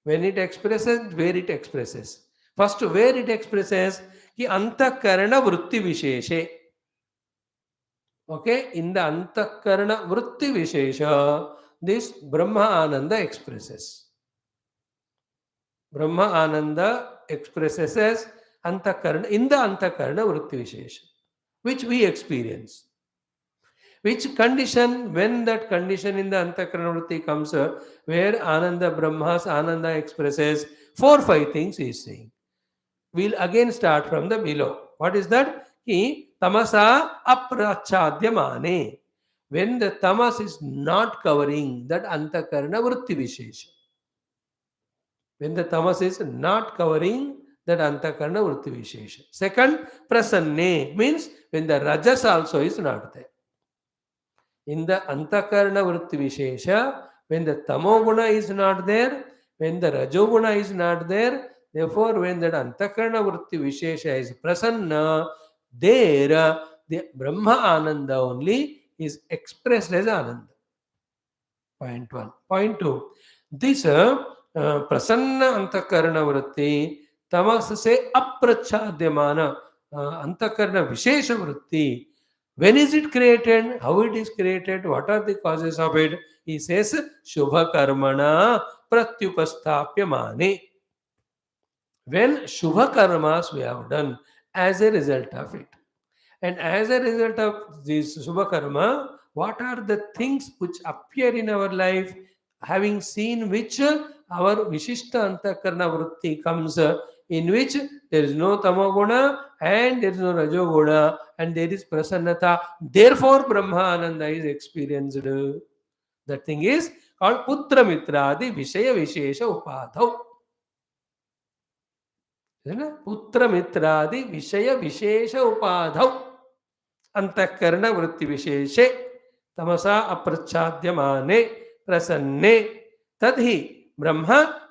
A: When it expresses, where it expresses. First, where it expresses, ki antakarana vritti visheshe. Okay, in the antakarana vritti vishesha, this Brahma Ananda expresses. Brahma Ananda expresses as antakarana, in the antakarana vritti vishesha, which we experience. Which condition, when that condition in the antakarana vritti comes, where Ananda Brahma's Ananda expresses 4-5 things he is saying. We'll again start from the below. What is that? Ki tamasa aprachadhyamane. When the tamas is not covering that antakarana vritti vishesha. When the tamas is not covering that antakarana vritti vishesha. Second, prasanne means when the rajas also is not there. In the antakarana vritti vishesha, When the tamoguna is not there, when the rajoguna is not there, therefore when that antakarna vritti vishesha is prasanna, there the Brahma Ananda only is expressed as Ananda. Point 1. Point 2. This prasanna antakarna vritti tamas se aprachadhyamana antakarna vishesha vritti. When is it created? How it is created? What are the causes of it? He says shubha karmana pratyupasthapyamane. When shubha karmas we have done as a result of it. And as a result of this Subha Karma, what are the things which appear in our life, having seen which our Vishishta Antakarna Vritti comes, in which there is no Tamoguna and there is no Rajoguna and there is Prasannata. Therefore, Brahma Ananda is experienced. That thing is called Putra Mitradi Vishaya Vishesha Upadhav. Putra Mitradi Vishaya Vishesha Upadhav. अंतःकरण वृत्ति विशेषे तमसा अप्रच्छाद्यमाने प्रसन्ने तद्धि ब्रह्म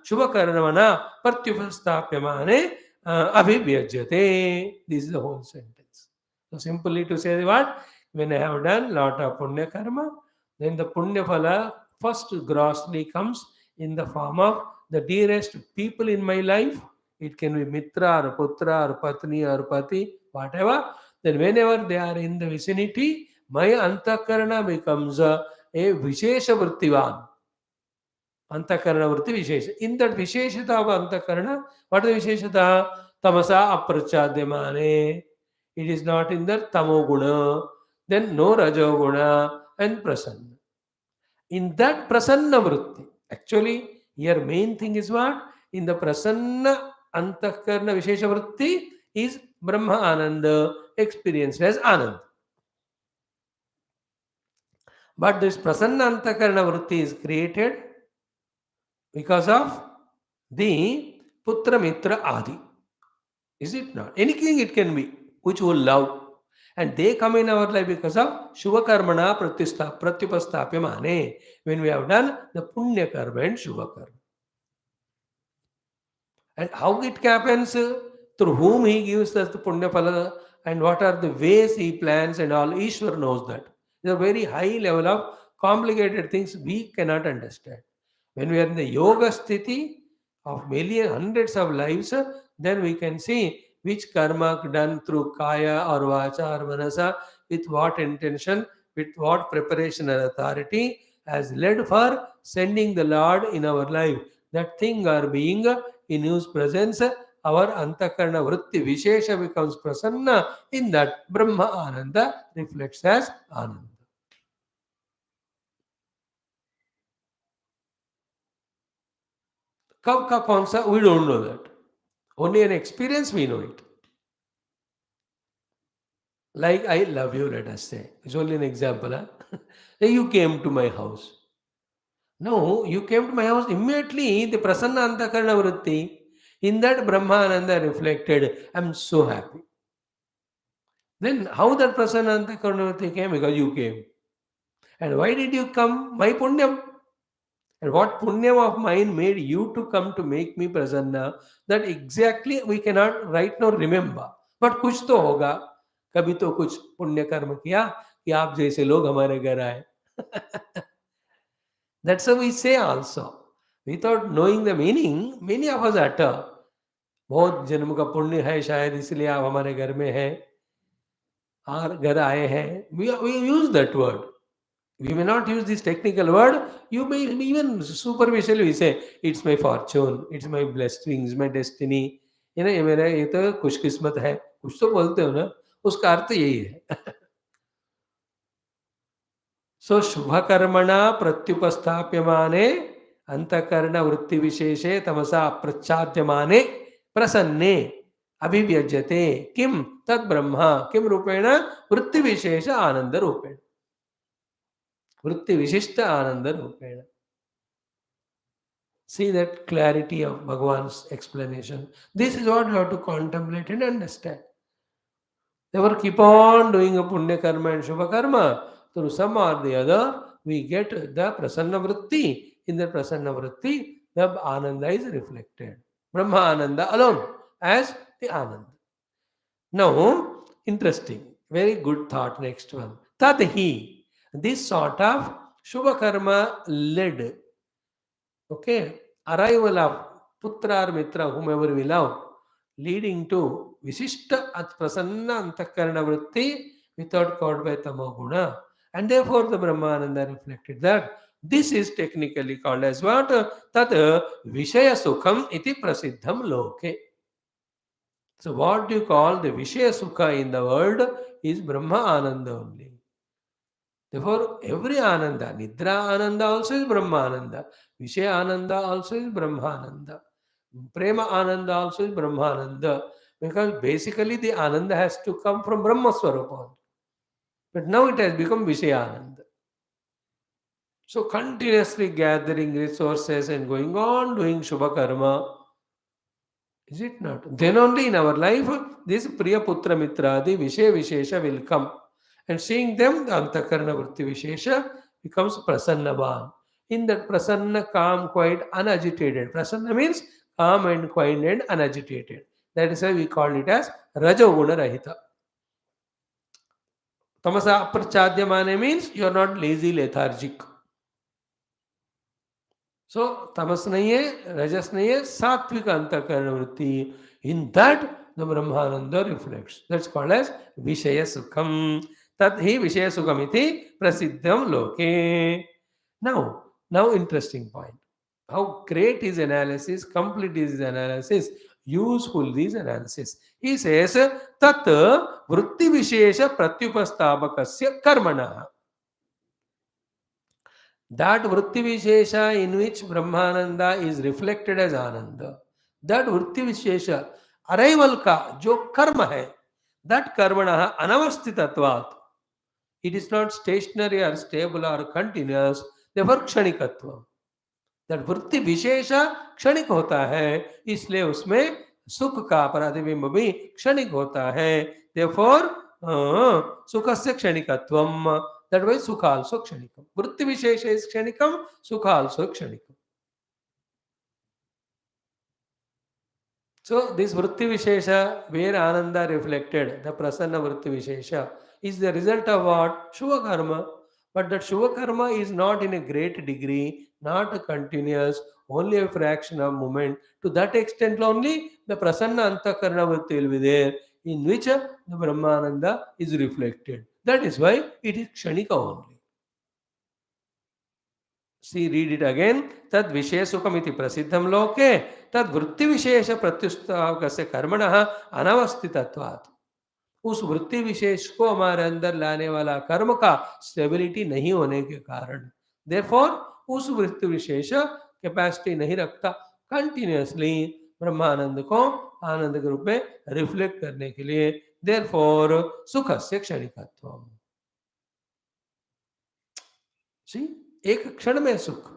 A: शुभकर्मणा प्रत्युपस्थाप्यमाने अभिव्यज्यते. This is the whole sentence. So simply to say what? When I have done lot of punya karma, then the punya phala first grossly comes in the form of the dearest people in my life. It can be mitra or putra or patni or pati, whatever. Then whenever they are in the vicinity, my antakarana becomes a vishesha vrittivan. Antakarana vritti vishesha. In that visheshata of antakarana, what is the visheshata? Tamasa aprachadhyamane. It is not in the tamoguna. Then no rajoguna and prasanna. In that prasanna vritti, actually here main thing is what? In the prasanna antakarana vishesha vritti is Brahma Ananda experienced as Anand. But this Prasanna Antakarana Vritti is created because of the Putra Mitra Adi. Is it not? Anything it can be, which will love. And they come in our life because of Shubha Karmana Pratyupastapyamane. When we have done the Punya Karma and Shubha Karma. And how it happens? Through whom he gives us the Punya Phala and what are the ways he plans and all. Ishwar knows that. It's a very high level of complicated things we cannot understand. When we are in the yoga sthiti of millions, hundreds of lives, then we can see which karma done through kaya or vacha or manasa, with what intention, with what preparation and authority has led for sending the Lord in our life. That thing or being in whose presence our antakarna vritti vishesha becomes prasanna. In that Brahma Ananda reflects as Ananda. Kab ka kaun sa? We don't know that. Only an experience we know it. Like I love you, let us say. It's only an example. Huh? You came to my house. No, you came to my house immediately. The prasanna antakarna vritti. In that Brahmananda reflected, I'm so happy. Then how that prasanna antakarna vritti came? Because you came. And why did you come? My punyam. And what punyam of mine made you to come to make me prasanna? That exactly we cannot right now remember. But कुछ तो होगा. कभी तो कुछ पुण्य कर्म किया कि आप जैसे लोग हमारे घर आए. That's how we say also. Without knowing the meaning, many of us utter. बहुत जन्म का पुण्य है शायद इसलिए आप हमारे घर में हैं और घर आए हैं. We use that word. We may not use this technical word. You may even superficially say, it's my fortune, it's my blessings, my destiny. You know, ये मेरा ये तो खुशकिस्मत है. कुछ तो बोलते हो ना. उसका अर्थ यही है. So शुभ कर्मणा प्रत्युपस्थाप्यमाने अंतःकरण वृत्ति विशेषे तमसा प्रच्छाद्यमाने प्रसन्ने अभिव्यज्यते किम तद ब्रह्म किम रूपेण वृत्ति विशेष आनंद रूपेण वृत्ति विशिष्ट आनंद रूपेण. See that clarity of Bhagavan's explanation. This is what you have to contemplate and understand. Therefore, keep on doing a punya karma and shubha karma. Through some or the other, we get the prasanna vritti. In the prasanna vritti, the ananda is reflected. Brahma ananda alone as the ananda. Now, interesting, very good thought. Next one. Tadhi. This sort of Shubha karma led, okay, arrival of Putra or Mitra, whomever we love, leading to Visishta at Prasanna Antakarana Vritti without called by Tamoguna. And therefore the Brahmananda reflected that this is technically called as what? Tat Vishaya Sukham iti prasiddham loke. So what do you call the Vishaya Sukha in the world is Brahma Ananda only. Therefore, every Ananda, Nidra Ananda also is Brahma Ananda, Vishaya Ananda also is Brahma Ananda, Prema Ananda also is Brahma Ananda, because basically the Ananda has to come from Brahma Swarupa. But now it has become Vishaya Ananda. So continuously gathering resources and going on doing Shubha Karma. Is it not? Then only in our life, this Priya Putra Mitra, the Vishaya Vishesha will come. And seeing them, the Antakarana Vritti Vishesha becomes Prasannavan. In that Prasanna, calm, quiet, unagitated. Prasanna means calm and quiet and unagitated. That is why we call it as Rajoguna Rahita. Tamasa Aprachadyamane means you are not lazy, lethargic. So tamas nahi hai, rajas nahi hai, sattvika antakarana vritti. In that the Brahmananda reflects. That's called as Vishaya Sukham. Tat hi Vishaya Sukham iti prasiddham loke. Now interesting point. How great is analysis, complete is analysis, useful is analysis. He says, Tat vritti vishesha pratyupastabhakasya karmana. That vritti vishesha in which Brahmananda is reflected as Ananda, that vritti vishesha arrival का जो कर्म है, that कर्मणः अनवस्थितत्वात्, it is not stationary or stable or continuous, therefore क्षणिकत्व. that वृत्ति विशेषा क्षणिक होता है, इसलिए उसमें सुख का प्रतिबिंब भी क्षणिक होता है. therefore सुखस्य क्षणिकत्वम. That way, Sukha also Kshanikam. Vritti Vishesha is Kshanikam, Sukha also Kshanikam. So, this Vritti Vishesha, where Ananda reflected, the Prasanna Vritti Vishesha, is the result of what? Shubha Karma. But that Shubha Karma is not in a great degree, not a continuous, only a fraction of moment. To that extent only, the Prasanna Antakarana Vritti will be there, in which the Brahmananda is reflected. That is why it is Kshanika only. See, read it again. Tad Vishaya Sukhamiti Prasiddham Loke, Tad Vritti Vishesha Pratyustavakasya Karmanaha Anavasthitatvat. उस वृत्ति विशेष को हमारे अंदर लाने वाला कर्म का stability नहीं होने के कारण, देयरफॉर उस वृत्ति विशेष कैपेसिटी नहीं रखता कंटिन्यूअसली ब्रह्मानंद को आनंद के रूप में रिफ्लेक्ट करने के लिए. देयरफॉर सुखस्य क्षणिकत्वम. सी, एक क्षण में सुख.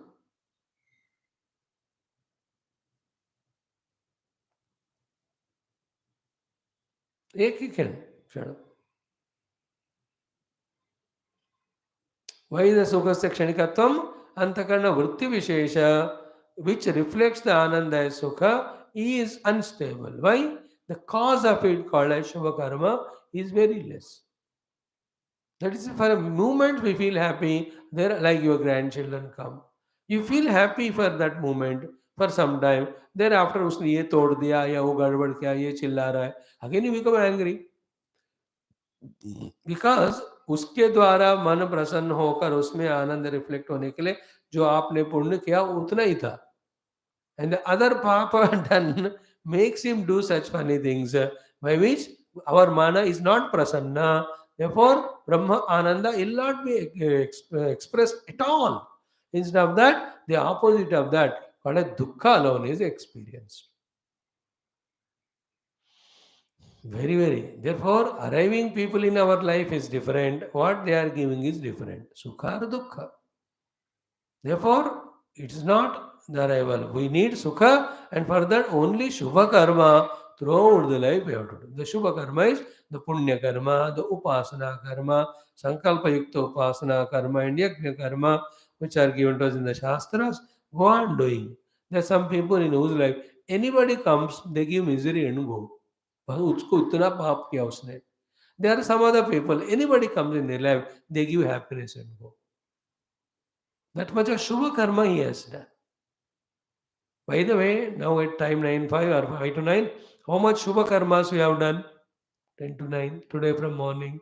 A: एक ही क्षण. Why the Sukhasya Kshanikatvam? Antakarana Vritti Vishesha, which reflects the Ananda as Sukha, is unstable. Why? The cause of it, called as Shubha Karma, is very less. That is, for a moment we feel happy, there like your grandchildren come. You feel happy for that moment, for some time. Thereafter, उसने ये तोड़ दिया या वो गड़बड़ किया, ये चिल्ला रहा है. Again you become angry. Because उसके द्वारा मन प्रसन्न होकर उसमें आनंद रिफ्लेक्ट होने के लिए जो आपने पुण्य किया उतना ही था. एंड अदर पाप done makes him do such funny things by which our मन इज नॉट प्रसन्न. therefore brahma ananda will not be expressed at all. Instead of that, the opposite of that, called as dukkha alone, is experienced. Very. Therefore, arriving people in our life is different. What they are giving is different. Sukha or dukkha. Therefore, it is not the arrival. We need sukha, and for that only shubha karma throughout the life we have to do. The Shubha karma is the Punya karma, the Upasana karma, Sankalpa Yukta Upasana karma, and Yajna karma, which are given to us in the Shastras. Go on doing. There are some people in whose life, anybody comes, they give misery and go. बस उसको इतना पाप किया उसने. There are some other people, anybody comes in their life, they give happiness and go. That much of Shubha karma he has done. By the way, now at time 9:05 or 5 to 9, how much Shubha karmas we have done? 10 to 9, today from morning.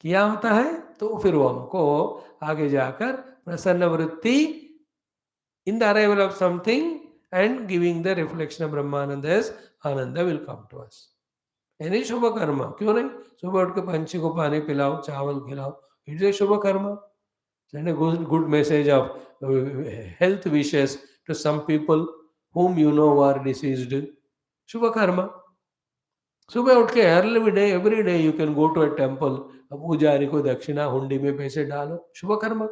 A: किया होता है तो फिर वो हमको आगे जाकर प्रसन्न वृत्ति in the arrival of something and giving the reflection of Brahmananda as Ananda will come to us. Any Shubha karma, क्यों नहीं? सुबह उठ के पंछी को पानी पिलाओ, चावल खिलाओ, it's a Shubha karma. Send a good message of health wishes to some people whom you know are deceased. Shubha karma. सुबह उठ के every day you can go to a temple. अब पुजारी को दक्षिणा हुंडी में पैसे डालो, शुभ कर्म.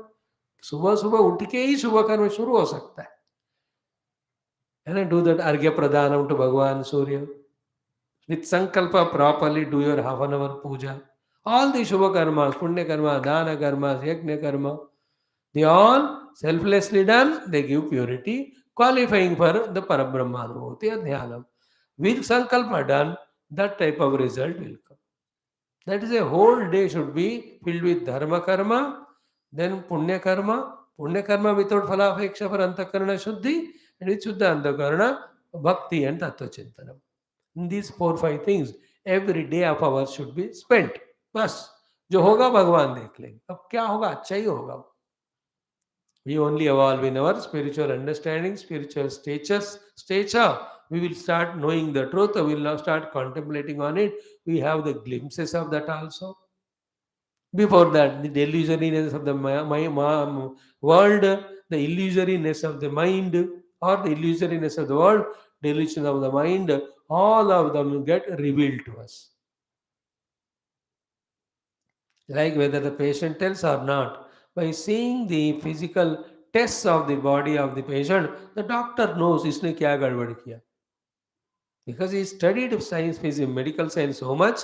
A: सुबह सुबह उठ के ही शुभ कर्म शुरू हो सकता है. And do that argya pradhanam to Bhagwan Surya. With sankalpa properly do your half an hour puja. All the shubha karmas, punya karma, dana karmas, yajna karma, they all selflessly done, they give purity, qualifying for the Parabrahmanubhuti or Dhyanam. With sankalpa done, that type of result will come. That is a whole day should be filled with dharma karma, then punya karma without phalapeksha for antakarana shuddhi, and with shuddha antakarana, bhakti and tattva chintanam. In these 4-5 things, every day of ours should be spent. बस जो होगा भगवान देख लेंगे. अब क्या होगा? अच्छा ही होगा. We only evolve in our spiritual understanding, spiritual stature. We will start knowing the truth. We will now start contemplating on it. We have the glimpses of that also. Before that, the delusoriness of the world, the illusoriness of the mind, or the illusoriness of the world, delusion of the mind, all of them get revealed to us. Like whether the patient tells or not, by seeing the physical tests of the body of the patient, the doctor knows इसने क्या गड़बड़ किया. Because he studied science, physics, medical science so much,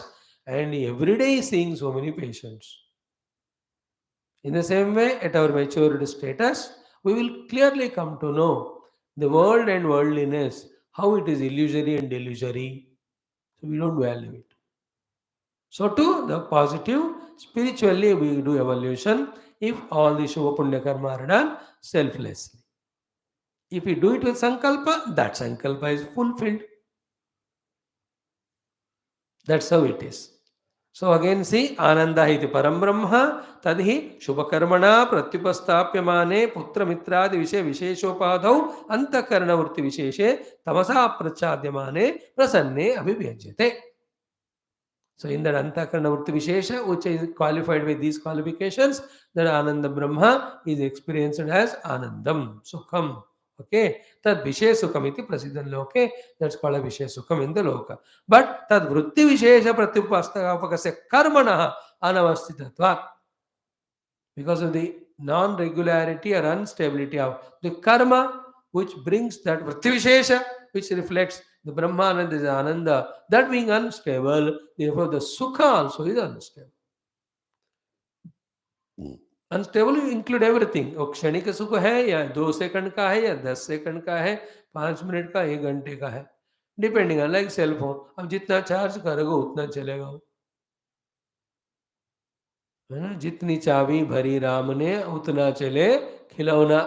A: and every day he is seeing so many patients. In the same way, at our matured status, we will clearly come to know the world and worldliness, how it is illusory and delusory. So we don't value it. So to the positive, spiritually we do evolution if all the Shubha Punya karma are done selflessly. If we do it with Sankalpa, that Sankalpa is fulfilled. That's how it is. So again see, Ananda iti param brahma tadhi shubhakarmana pratyupastapyamane putra mitradi vishe visheshopadhau antakarana vrutti visheshe tamasa prachadyamane prasanne abhivyajyate. So in that antakarana vrutti vishesha, which is qualified with these qualifications, that Ananda Brahma is experienced as Anandam, Sukham. Okay, tad Vishe Sukham iti prasiddham loke, that's called a Vishe Sukham in the loka. But tad Vrutti Vishesha Pratyupastapakasya Karmana Anavasthitatvat. Because of the non-regularity or instability of the karma, which brings that Vrutti Vishesha, which reflects the Brahmananda is Ananda, that being unstable, therefore the Sukha also is unstable. Unstable include everything. वो क्षणिक सुख है या 2 second का है या 10 second का है, 5 मिनट का, 1 घंटे का है, depending on like cell phone. अब जितना चार्ज करोगे उतना चलेगा, है ना. जितनी चाबी भरी राम ने उतना चले खिलौना.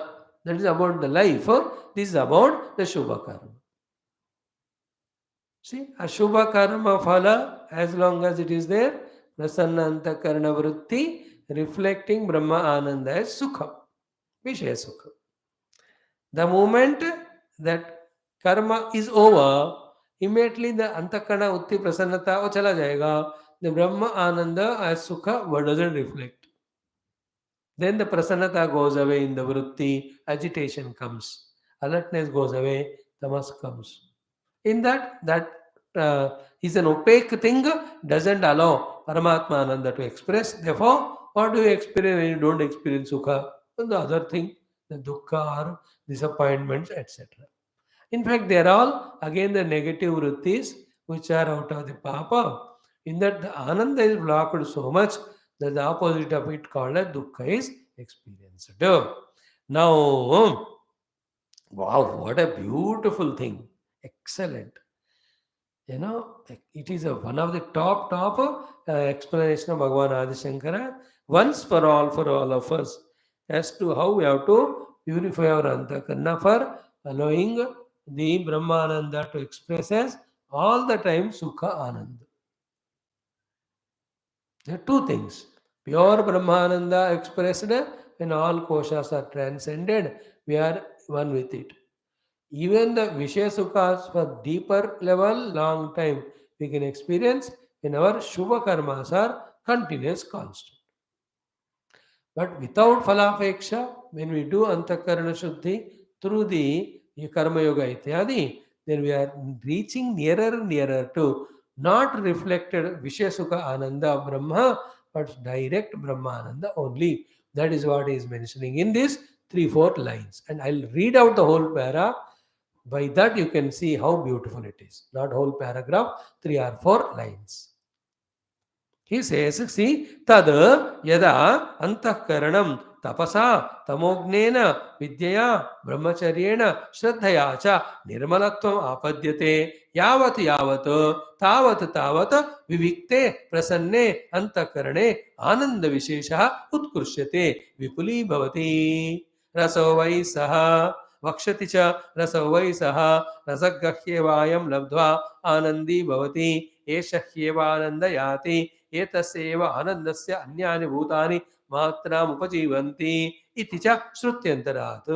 A: That is about the life. This is about the shubh karma. See, Ashubha karma phala, as long as it is there, prasanna antakarana vritti, reflecting Brahma Ananda as Sukha, Vishaya Sukha. The moment that karma is over, immediately the antakarana utti prasannata वो चला जाएगा. The Brahma Ananda as Sukha, what doesn't reflect. Then the prasannata goes away in the vritti, agitation comes, alertness goes away, tamas comes. In that is an opaque thing, doesn't allow Paramatma Ananda to express. Therefore, what do you experience when you don't experience Sukha? And the other thing, the dukkha or disappointments, etc. In fact, they are all again the negative vrittis which are out of the papa. In that the ananda is blocked so much that the opposite of it called as dukkha is experienced. Now, wow, what a beautiful thing! Excellent. It is one of the top explanation of Bhagavan Adi Shankara once for all of us as to how we have to purify our antakarna for allowing the Brahmananda to express as all the time Sukha Ananda. There are two things. Pure Brahmananda expressed when all koshas are transcended, we are one with it. Even the Vishaya Sukhas for deeper level, long time, we can experience when our Shubha Karmas are continuous, constant. But without Phalapeksha, when we do Antakarana Shuddhi through the Karma Yoga Ityadi, then we are reaching nearer and nearer to not reflected Vishaya Sukha Ananda of Brahma, but direct Brahmananda only. That is what he is mentioning in these 3-4 lines. And I'll read out the whole para. By that you can see how beautiful it is. Not whole paragraph, 3 or 4 lines. He says, see, tad yada antakaranam tapasa tamognena vidyaya brahmacharyena shraddhaya cha nirmalatvam apadyate yavat tavat vivikte prasanne antakarane ananda vishesha utkrishyate vipuli bhavati raso vai saha वक्षति च रसो वै सह रसगह्येवायं लब्ध्वा आनंदी भवति एष ह्येवानन्दयाति एतस्यैव आनन्दस्य अन्यानि भूतानि मात्रामुपजीवन्ति इति च श्रुत्यन्तरात्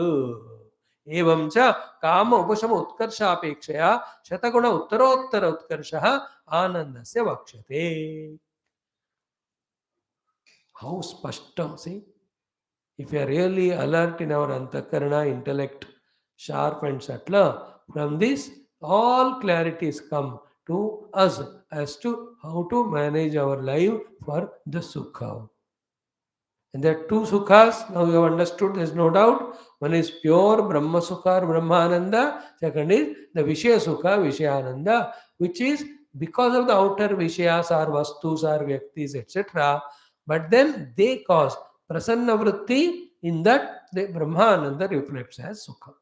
A: एवं च काम उपशम उत्कर्षापेक्षया शतगुण उत्तरोत्तर उत्कर्षः आनन्दस्य वक्ष्यते. How spashtam, see? If we are really alert in our antakarana, intellect, sharp and subtle, from this all clarities come to us as to how to manage our life for the sukha. And there are two sukhas, now you have understood, there is no doubt. One is pure Brahma Sukha or Brahmananda, second is the Vishaya Sukha, Vishayananda, which is because of the outer Vishayas or Vastus or Vyaktis, etc. But then they cause Prasanna Vritti, in that the Brahmananda reflects as Sukha.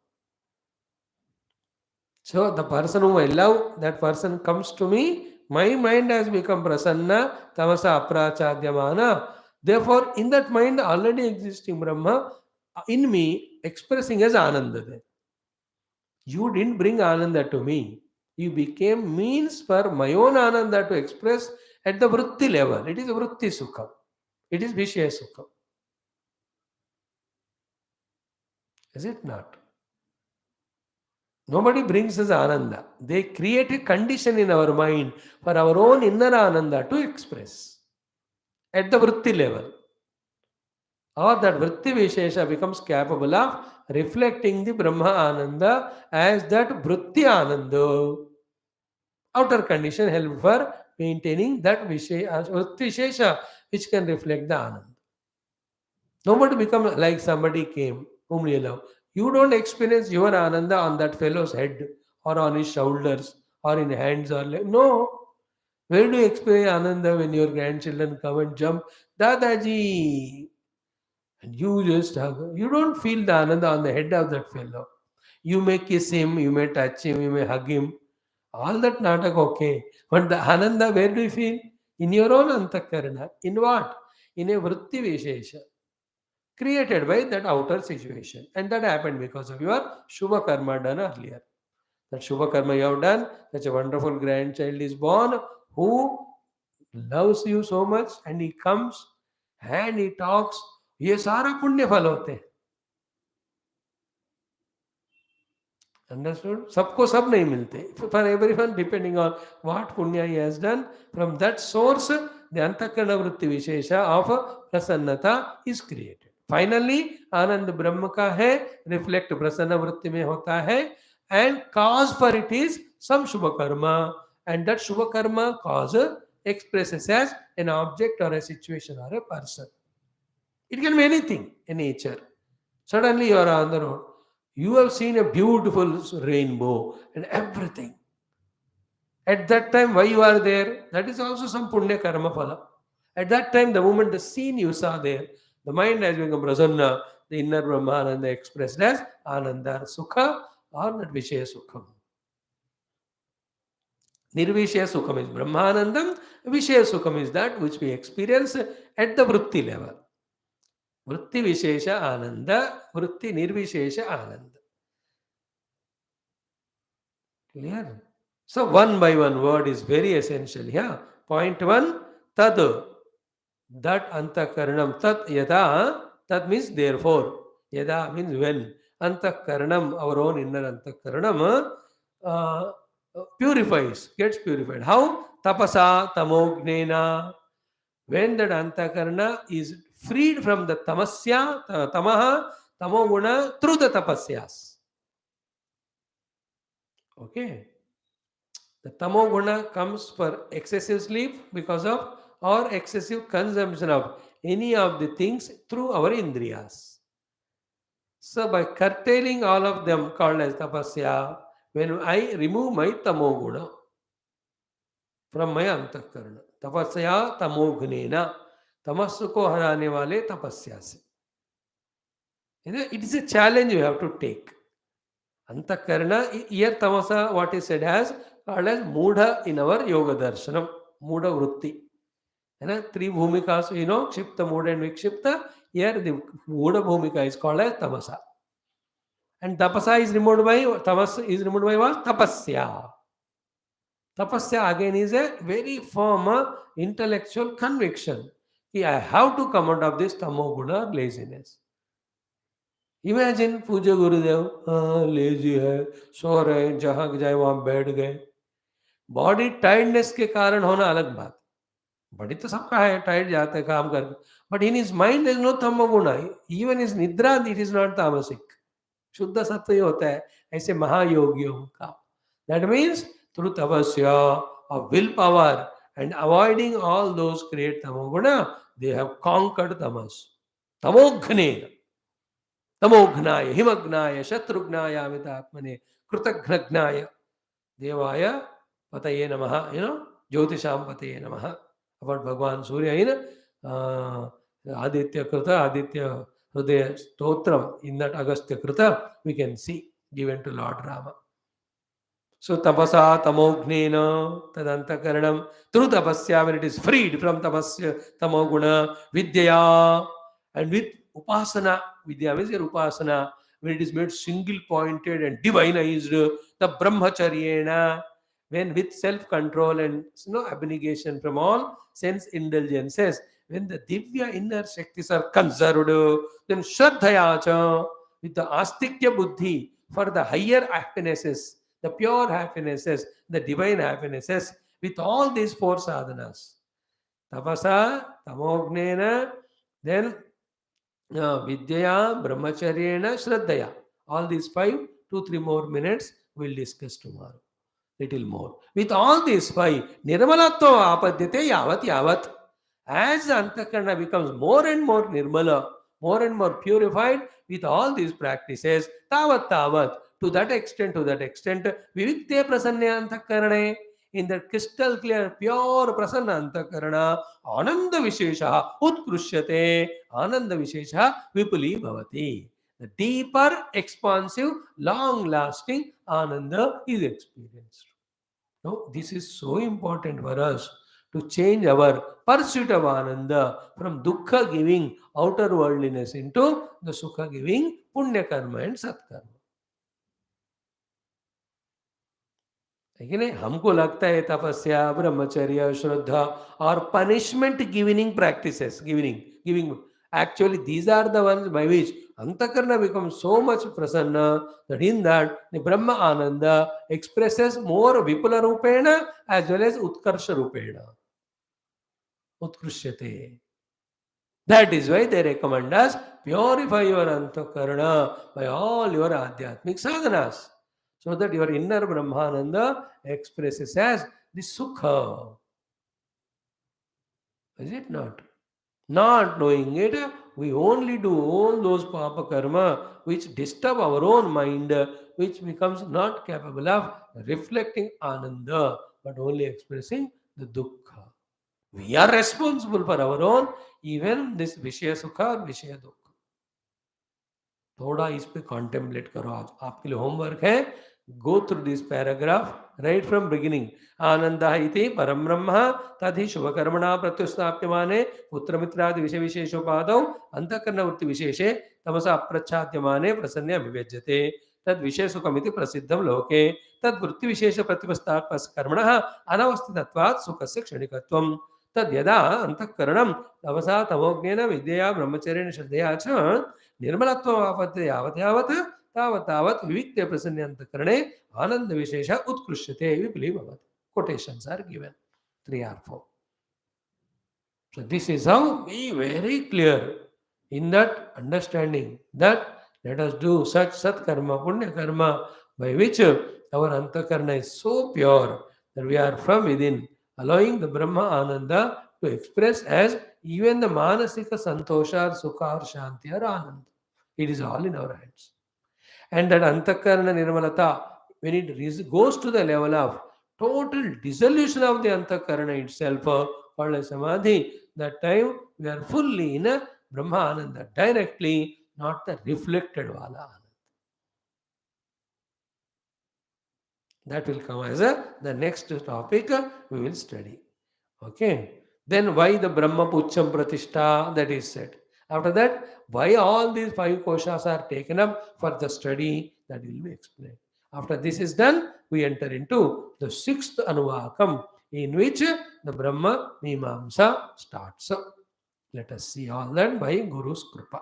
A: So the person whom I love, that person comes to me, my mind has become Prasanna, Tamasa Aprachadyamana. Therefore, in that mind already existing Brahma, in me, expressing as Ananda there. You didn't bring Ananda to me. You became means for my own Ananda to express at the Vritti level. It is Vritti Sukha. It is Vishaya Sukha. Is it not? Nobody brings us Ananda. They create a condition in our mind for our own inner Ananda to express at the Vritti level. Or that Vritti Vishesha becomes capable of reflecting the Brahma Ananda as that Vritti Ananda. Outer condition help for maintaining that Vritti Vishesha which can reflect the Ananda. Nobody becomes like somebody came whom you love. You don't experience your Ananda on that fellow's head or on his shoulders or in hands or legs. No. Where do you experience Ananda when your grandchildren come and jump? Dadaji! And you just hug. You don't feel the Ananda on the head of that fellow. You may kiss him, you may touch him, you may hug him. All that natak okay. But the Ananda, where do you feel? In your own antakarana. In what? In a vritti vishesha. Created by that outer situation. And that happened because of your Shubha Karma done earlier. That Shubha Karma you have done, such a wonderful grandchild is born who loves you so much and he comes and he talks. ये सारा पुण्य फल होते हैं. Understood? सबको सब नहीं मिलते. For everyone depending on what punya he has done, from that source the antakarana vritti vishesha of prasannata is created. Finally, Anand Brahma का है, reflect प्रसन्न वृत्ति में होता है, and cause for it is some Shubha Karma, and that Shubha Karma cause expresses as an object or a situation or a person. It can be anything in nature. Suddenly you are on the road. You have seen a beautiful rainbow and everything. At that time, why you are there? That is also some punya karma phala. At that time, the moment the scene you saw there, the mind has become prasanna, the inner Brahmananda expressed as Ananda, Sukha or Nirvishaya Sukham. Nirvishaya Sukham is Brahmanandam, Vishaya Sukham is that which we experience at the Vritti level. Vritti Vishesha Ananda, Vritti Nirvishesha Ananda. Clear? So, one by one word is very essential here. Point one, tad. That antakaranam. Tat yada. Tat means therefore. Yada means when. Antakaranam, our own inner antakaranam, purifies, gets purified. How? Tapasa tamognena. When that antakarana is freed from the tamasya, tamaha, tamoguna through the tapasyas. Okay. The tamoguna comes for excessive sleep because of or excessive consumption of any of the things through our indriyas. So by curtailing all of them called as tapasya, when I remove my tamoguna from my antakarana, tapasya tamogunena, tamassu ko harane wale tapasya se. It is a challenge you have to take. Antakarana, here tamasa, what is said as called as mudha in our yoga darshanam, mudha vritti. Three bhumikas, Kshipta, Mudha and Vikshipta. Here the Mudha bhumika is called as Tamasa. And Tapasa is removed by, Tamas is removed by what? Tapasya. Tapasya again is a very firm intellectual conviction. I have to come out of this tamoguna laziness. Imagine Puja Gurudev, lazy hai, सो रहे, जहां जाए वहां बैठ गए. Body tiredness के कारण होना अलग बात. बॉडी तो सबका है, टायर्ड जाते हैं काम करके, but in is mind is no तमोगुण. इवन इज निद्रा इट इज नॉट तामसिक. शुद्ध सत्व ही होता है ऐसे महायोगियों का. दैट मीन्स थ्रू तपस्या of willpower and avoiding all those create tamoguna, they have conquered tamas. Tamoghne, tamognaya, himagnaya, shatrugnaya, amitatmane, krutaghnagnaya, devaya, pataye namaha, jyotisham pataye namaha. About Bhagwan Surya in Aditya Krita, Aditya Hridaya Stotram, in that Agastya Krita, we can see given to Lord Rama. So tapasa tamognena tadantakaranam. Through tapasya, when it is freed from tapasya, tamoguna, vidyaya, and with upasana, vidya means your upasana, when it is made single pointed and divinized, the brahmacharyena, when with self-control and abnegation from all sense indulgences, when the divya inner shaktis are conserved, then shraddhayacha, with the astikya buddhi for the higher happinesses, the pure happinesses, the divine happinesses, with all these four sadhanas. Tapasa, tamognena, then vidyaya, brahmacharyena, shraddhaya. All these 5, 2-3 more minutes we'll discuss tomorrow. Little more. With all these 5, nirmalatva apadyate yavat yavat. As the antakarana becomes more and more nirmala, more and more purified with all these practices, tavat tavat, to that extent, vividya prasanna antakarane, in that crystal clear, pure prasanna antakarana, ananda vishesha utkrishyate, ananda vishesha vipuli bhavati. The deeper, expansive, long-lasting ananda is experienced. Now, this is so important for us to change our pursuit of ananda from dukkha giving outer worldliness into the sukha giving punya karma and satkarma. लेकिन हमको लगता है तपस्या, ब्रह्मचर्य, श्रद्धा और punishment giving practices, giving. Actually, these are the ones by which antakarna becomes so much prasanna that in that the Brahma Ananda expresses more Vipula Rupena as well as Utkarsha Rupena. Utkrishyate. That is why they recommend us purify your antakarna by all your adhyatmic sadhanas, so that your inner Brahmananda expresses as the Sukha. Is it not? Not knowing it, we only do all those papa karma which disturb our own mind, which becomes not capable of reflecting ananda, but only expressing the dukkha. We are responsible for our own, even this Vishaya Sukha और Vishaya Dukha. थोड़ा इस पे contemplate करो. आज आपके लिए homework है. Go through this paragraph right from beginning. आनंद इति परम ब्रह्म तदि शुभकर्मणा प्रत्युत्थाप्यमाने पुत्रमित्रादि विषय विशेषोपादौ अंतःकरण वृत्ति विशेषे तमसा अप्रच्छाद्यमाने प्रसन्ने अभिव्यज्यते. तद विषय सुखमिति प्रसिद्धं लोके. तद वृत्ति विशेष प्रतिपस्तात्मकर्मणः अनवस्थितत्वात् सुखस्य क्षणिकत्वम्. तद यदा अंतःकरणं तमसा तमोज्ञेन विद्यया ब्रह्मचर्येण श्रद्धया च निर्मलत्वम् आपत्ति यावत् यावत् तावत् तावत् विविक्ते प्रसन्नन्तःकरणे आनंद विशेष उत्कृष्यते विपुलीभवति. Quotations are given 3 or 4. So this is how be very clear in that understanding that let us do such sat karma, punya karma, by which our antakarna is so pure that we are from within, allowing the Brahma Ananda to express as even the manasika santosha or sukha or shanti or ananda. It is all in our hands. And that antakarna nirmalata, when it goes to the level of total dissolution of the antakarna itself, called as samadhi, that time we are fully in a Brahma Ananda directly, not the reflected Vala Ananda. That will come as the next topic we will study. Okay. Then why the Brahma Pucham Pratishtha, that is said. After that, why all these 5 koshas are taken up for the study, that will be explained. After this is done, we enter into the 6th Anuvakam, in which the Brahma Mimamsa starts. Let us see all that by Guru's Kripa.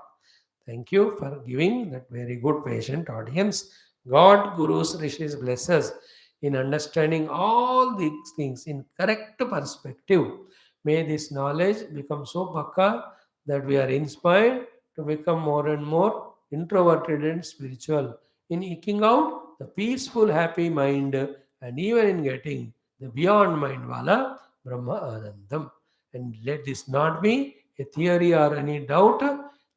A: Thank you for giving that very good patient audience. God, Gurus, Rishis bless us in understanding all these things in correct perspective. May this knowledge become so pakka that we are inspired to become more and more introverted and spiritual in eking out the peaceful, happy mind and even in getting the beyond mind wala Brahma Anandam. And let this not be a theory or any doubt.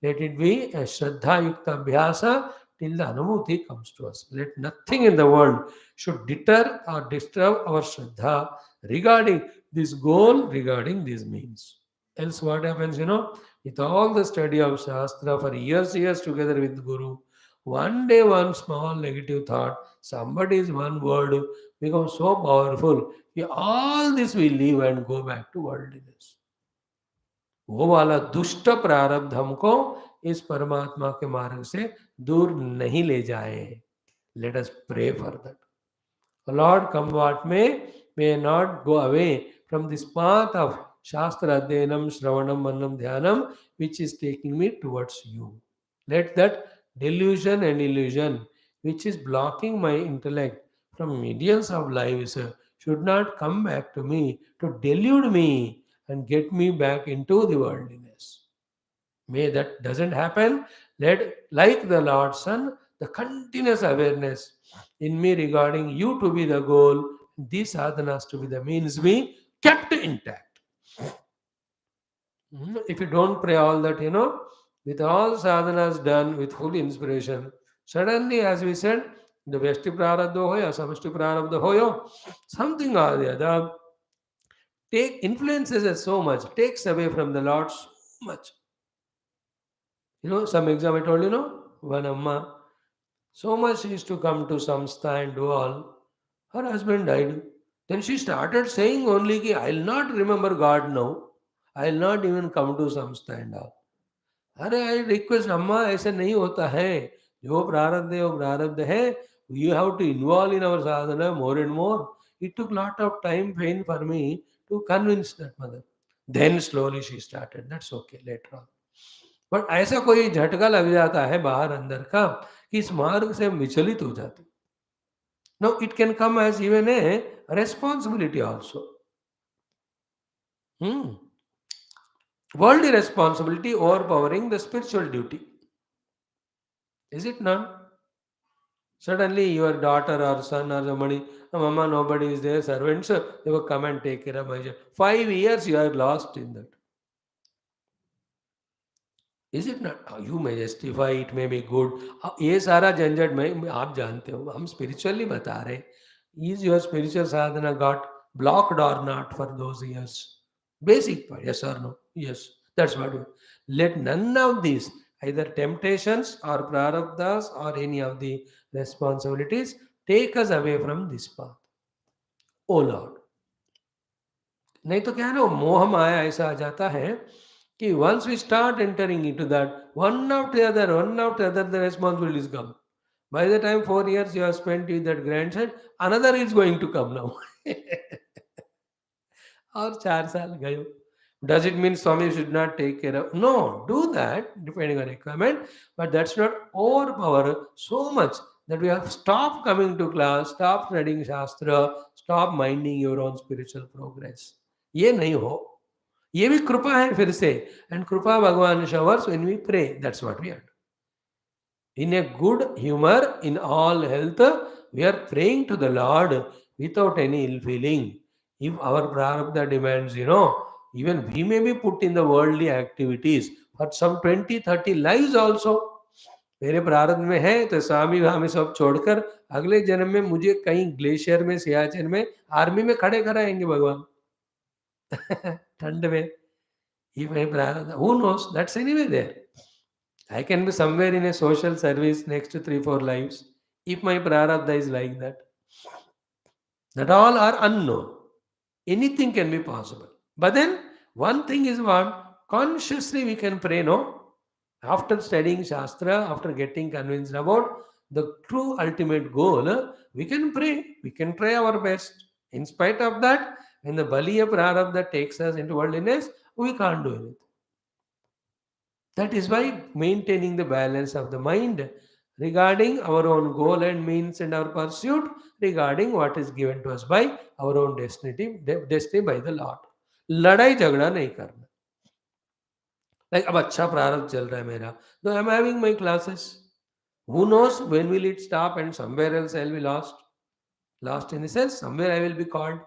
A: Let it be a Shraddha Yukta Abhyasa till the Anubhuti comes to us. Let nothing in the world should deter or disturb our Shraddha regarding this goal, regarding these means. Else what happens, with all the study of Shastra for years together with Guru, one day one small negative thought, somebody's one word becomes so powerful, all this will leave and go back to worldliness. वो वाला दुष्ट प्रारब्ध हमको इस परमात्मा के मार्ग से दूर नहीं ले जाए. Let us pray for that. Lord, come what may not go away from this path of Shastra Adhyanam, Shravanam, Manam, Dhyanam, which is taking me towards you. Let that delusion and illusion, which is blocking my intellect from millions of lives, should not come back to me to delude me and get me back into the worldliness. May that doesn't happen. Let, like the Lord's Son, the continuous awareness in me regarding you to be the goal, these sadhanas to be the means, be kept intact. If you don't pray all that, with all sadhanas done with full inspiration, suddenly, as we said, the Vesti Prarabdha hoya, Samasti Prarabdha hoya, something or the other, influences us so much, takes away from the Lord so much. Some exam I told one Amma, so much she used to come to samstha and do all. Her husband died. Then she started saying only ki I'll not remember God now. I'll not even come to samstha and all. अरे I request अम्मा ऐसे नहीं होता है. जो प्रारब्ध है वो प्रारब्ध है. You have to involve in our sadhana more and more. It took lot of time, pain for me to convince that mother. Then slowly she started. That's okay later on. But ऐसा कोई झटका लग जाता है बाहर अंदर का कि इस मार्ग से हम विचलित हो जाते. No it can come as even a responsibility also. Worldly responsibility overpowering the spiritual duty. Is it not? Suddenly your daughter or son or somebody, Mama, nobody is there, servants, they will come and take care of my child. 5 years you are lost in that. Is it not? You may justify it may be good. ये सारा झंझट में आप जानते हो, हम spiritually बता रहे. Is your spiritual sadhana got blocked और not for those years? Basic point, yes or no? Yes, that's what you let. None of these, either temptations or prarabdhas or any of the responsibilities, take us away from this path. Oh Lord. नहीं तो क्या है ना, वो मोह माया ऐसा आ जाता है कि once we start entering into that, one after the other, the responsibilities come. By the time 4 years you have spent with that grandson, another is going to come now. और 4 साल गए. Does it mean Swami should not take care of? No, do that depending on requirement, but that's not overpower so much that we have stopped coming to class, stop studying Shastra, stop minding your own spiritual progress. ये नहीं हो. ये भी कृपा है फिर से. And कृपा भगवान showers when we pray. That's what we are doing. In a good humor, in all health, we are praying to the Lord without any ill feeling. If our prarabdha demands, even we may be put in the worldly activities for some 20-30 lives also. मेरे प्रारब्ध में है तो स्वामी हमें सब छोड़कर अगले जन्म में मुझे कहीं ग्लेशियर में, सियाचिन में, आर्मी में खड़े कराएंगे भगवान. ठंड में. If my prarabdha, who knows? That's anyway there. I can be somewhere in a social service next to 3-4 lives if my prarabdha is like that. That all are unknown. Anything can be possible. But then one thing is what? Consciously we can pray, no? After studying Shastra, after getting convinced about the true ultimate goal, we can pray. We can try our best. In spite of that, when the Baliya Prarabdha takes us into worldliness, we can't do anything. That is why maintaining the balance of the mind regarding our own goal and means and our pursuit, regarding what is given to us by our own destiny by the Lord. लड़ाई झगड़ा नहीं करना. Like अब अच्छा प्रारब्ध चल रहा है मेरा, तो I am having my classes. Who knows when will it stop and somewhere else I will be lost. Lost in the sense, somewhere I will be called.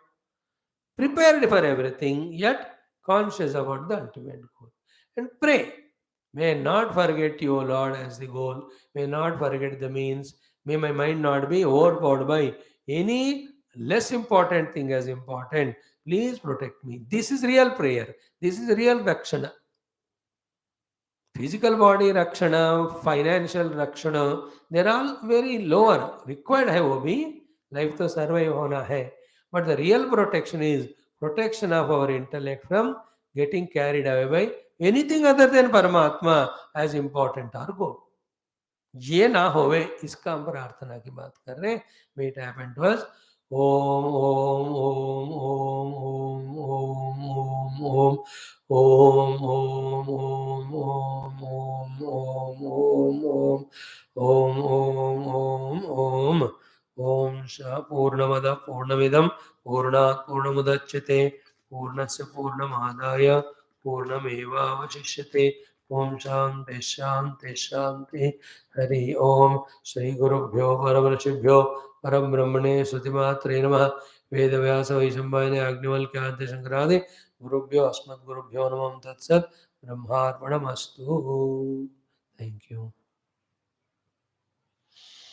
A: Prepared for everything, yet conscious about the ultimate goal. And pray. May I not forget you, O Lord, as the goal. May I not forget the means. May my mind not be overpowered by any less important thing as important. Please protect me. This is real prayer. This is real rakshana. Physical body rakshana, financial rakshana, they're all very lower. Required hai wo bhi. Life to survive hona hai. But the real protection is protection of our intellect from getting carried away by anything other than Paramatma as important or goal. ये ना होवे, इसका हम प्रार्थना की बात कर रहे हैं. May it happen to us. Om Om Om Om Om Om Om Om Om Om Om Om Om Om Om Om Om Om Om श पूर्णमद पूर्णमिदं पूर्णात् पूर्णमुदच्यते पूर्णस्य पूर्णमादाय पूर्णमेवावशिष्यते. ओम शांति शांति शांति. हरि ओम. श्री गुरुभ्यो परमऋषिभ्यो परम ब्रह्मणे श्रुतिमात्रे नमः. वेदव्यास वैशंपायने अग्निवल्क्य आद्य शंकरादि गुरुभ्यो अस्मद्गुरुभ्यो नमः. तत्सत्. ब्रह्मार्पणमस्तु. Thank you.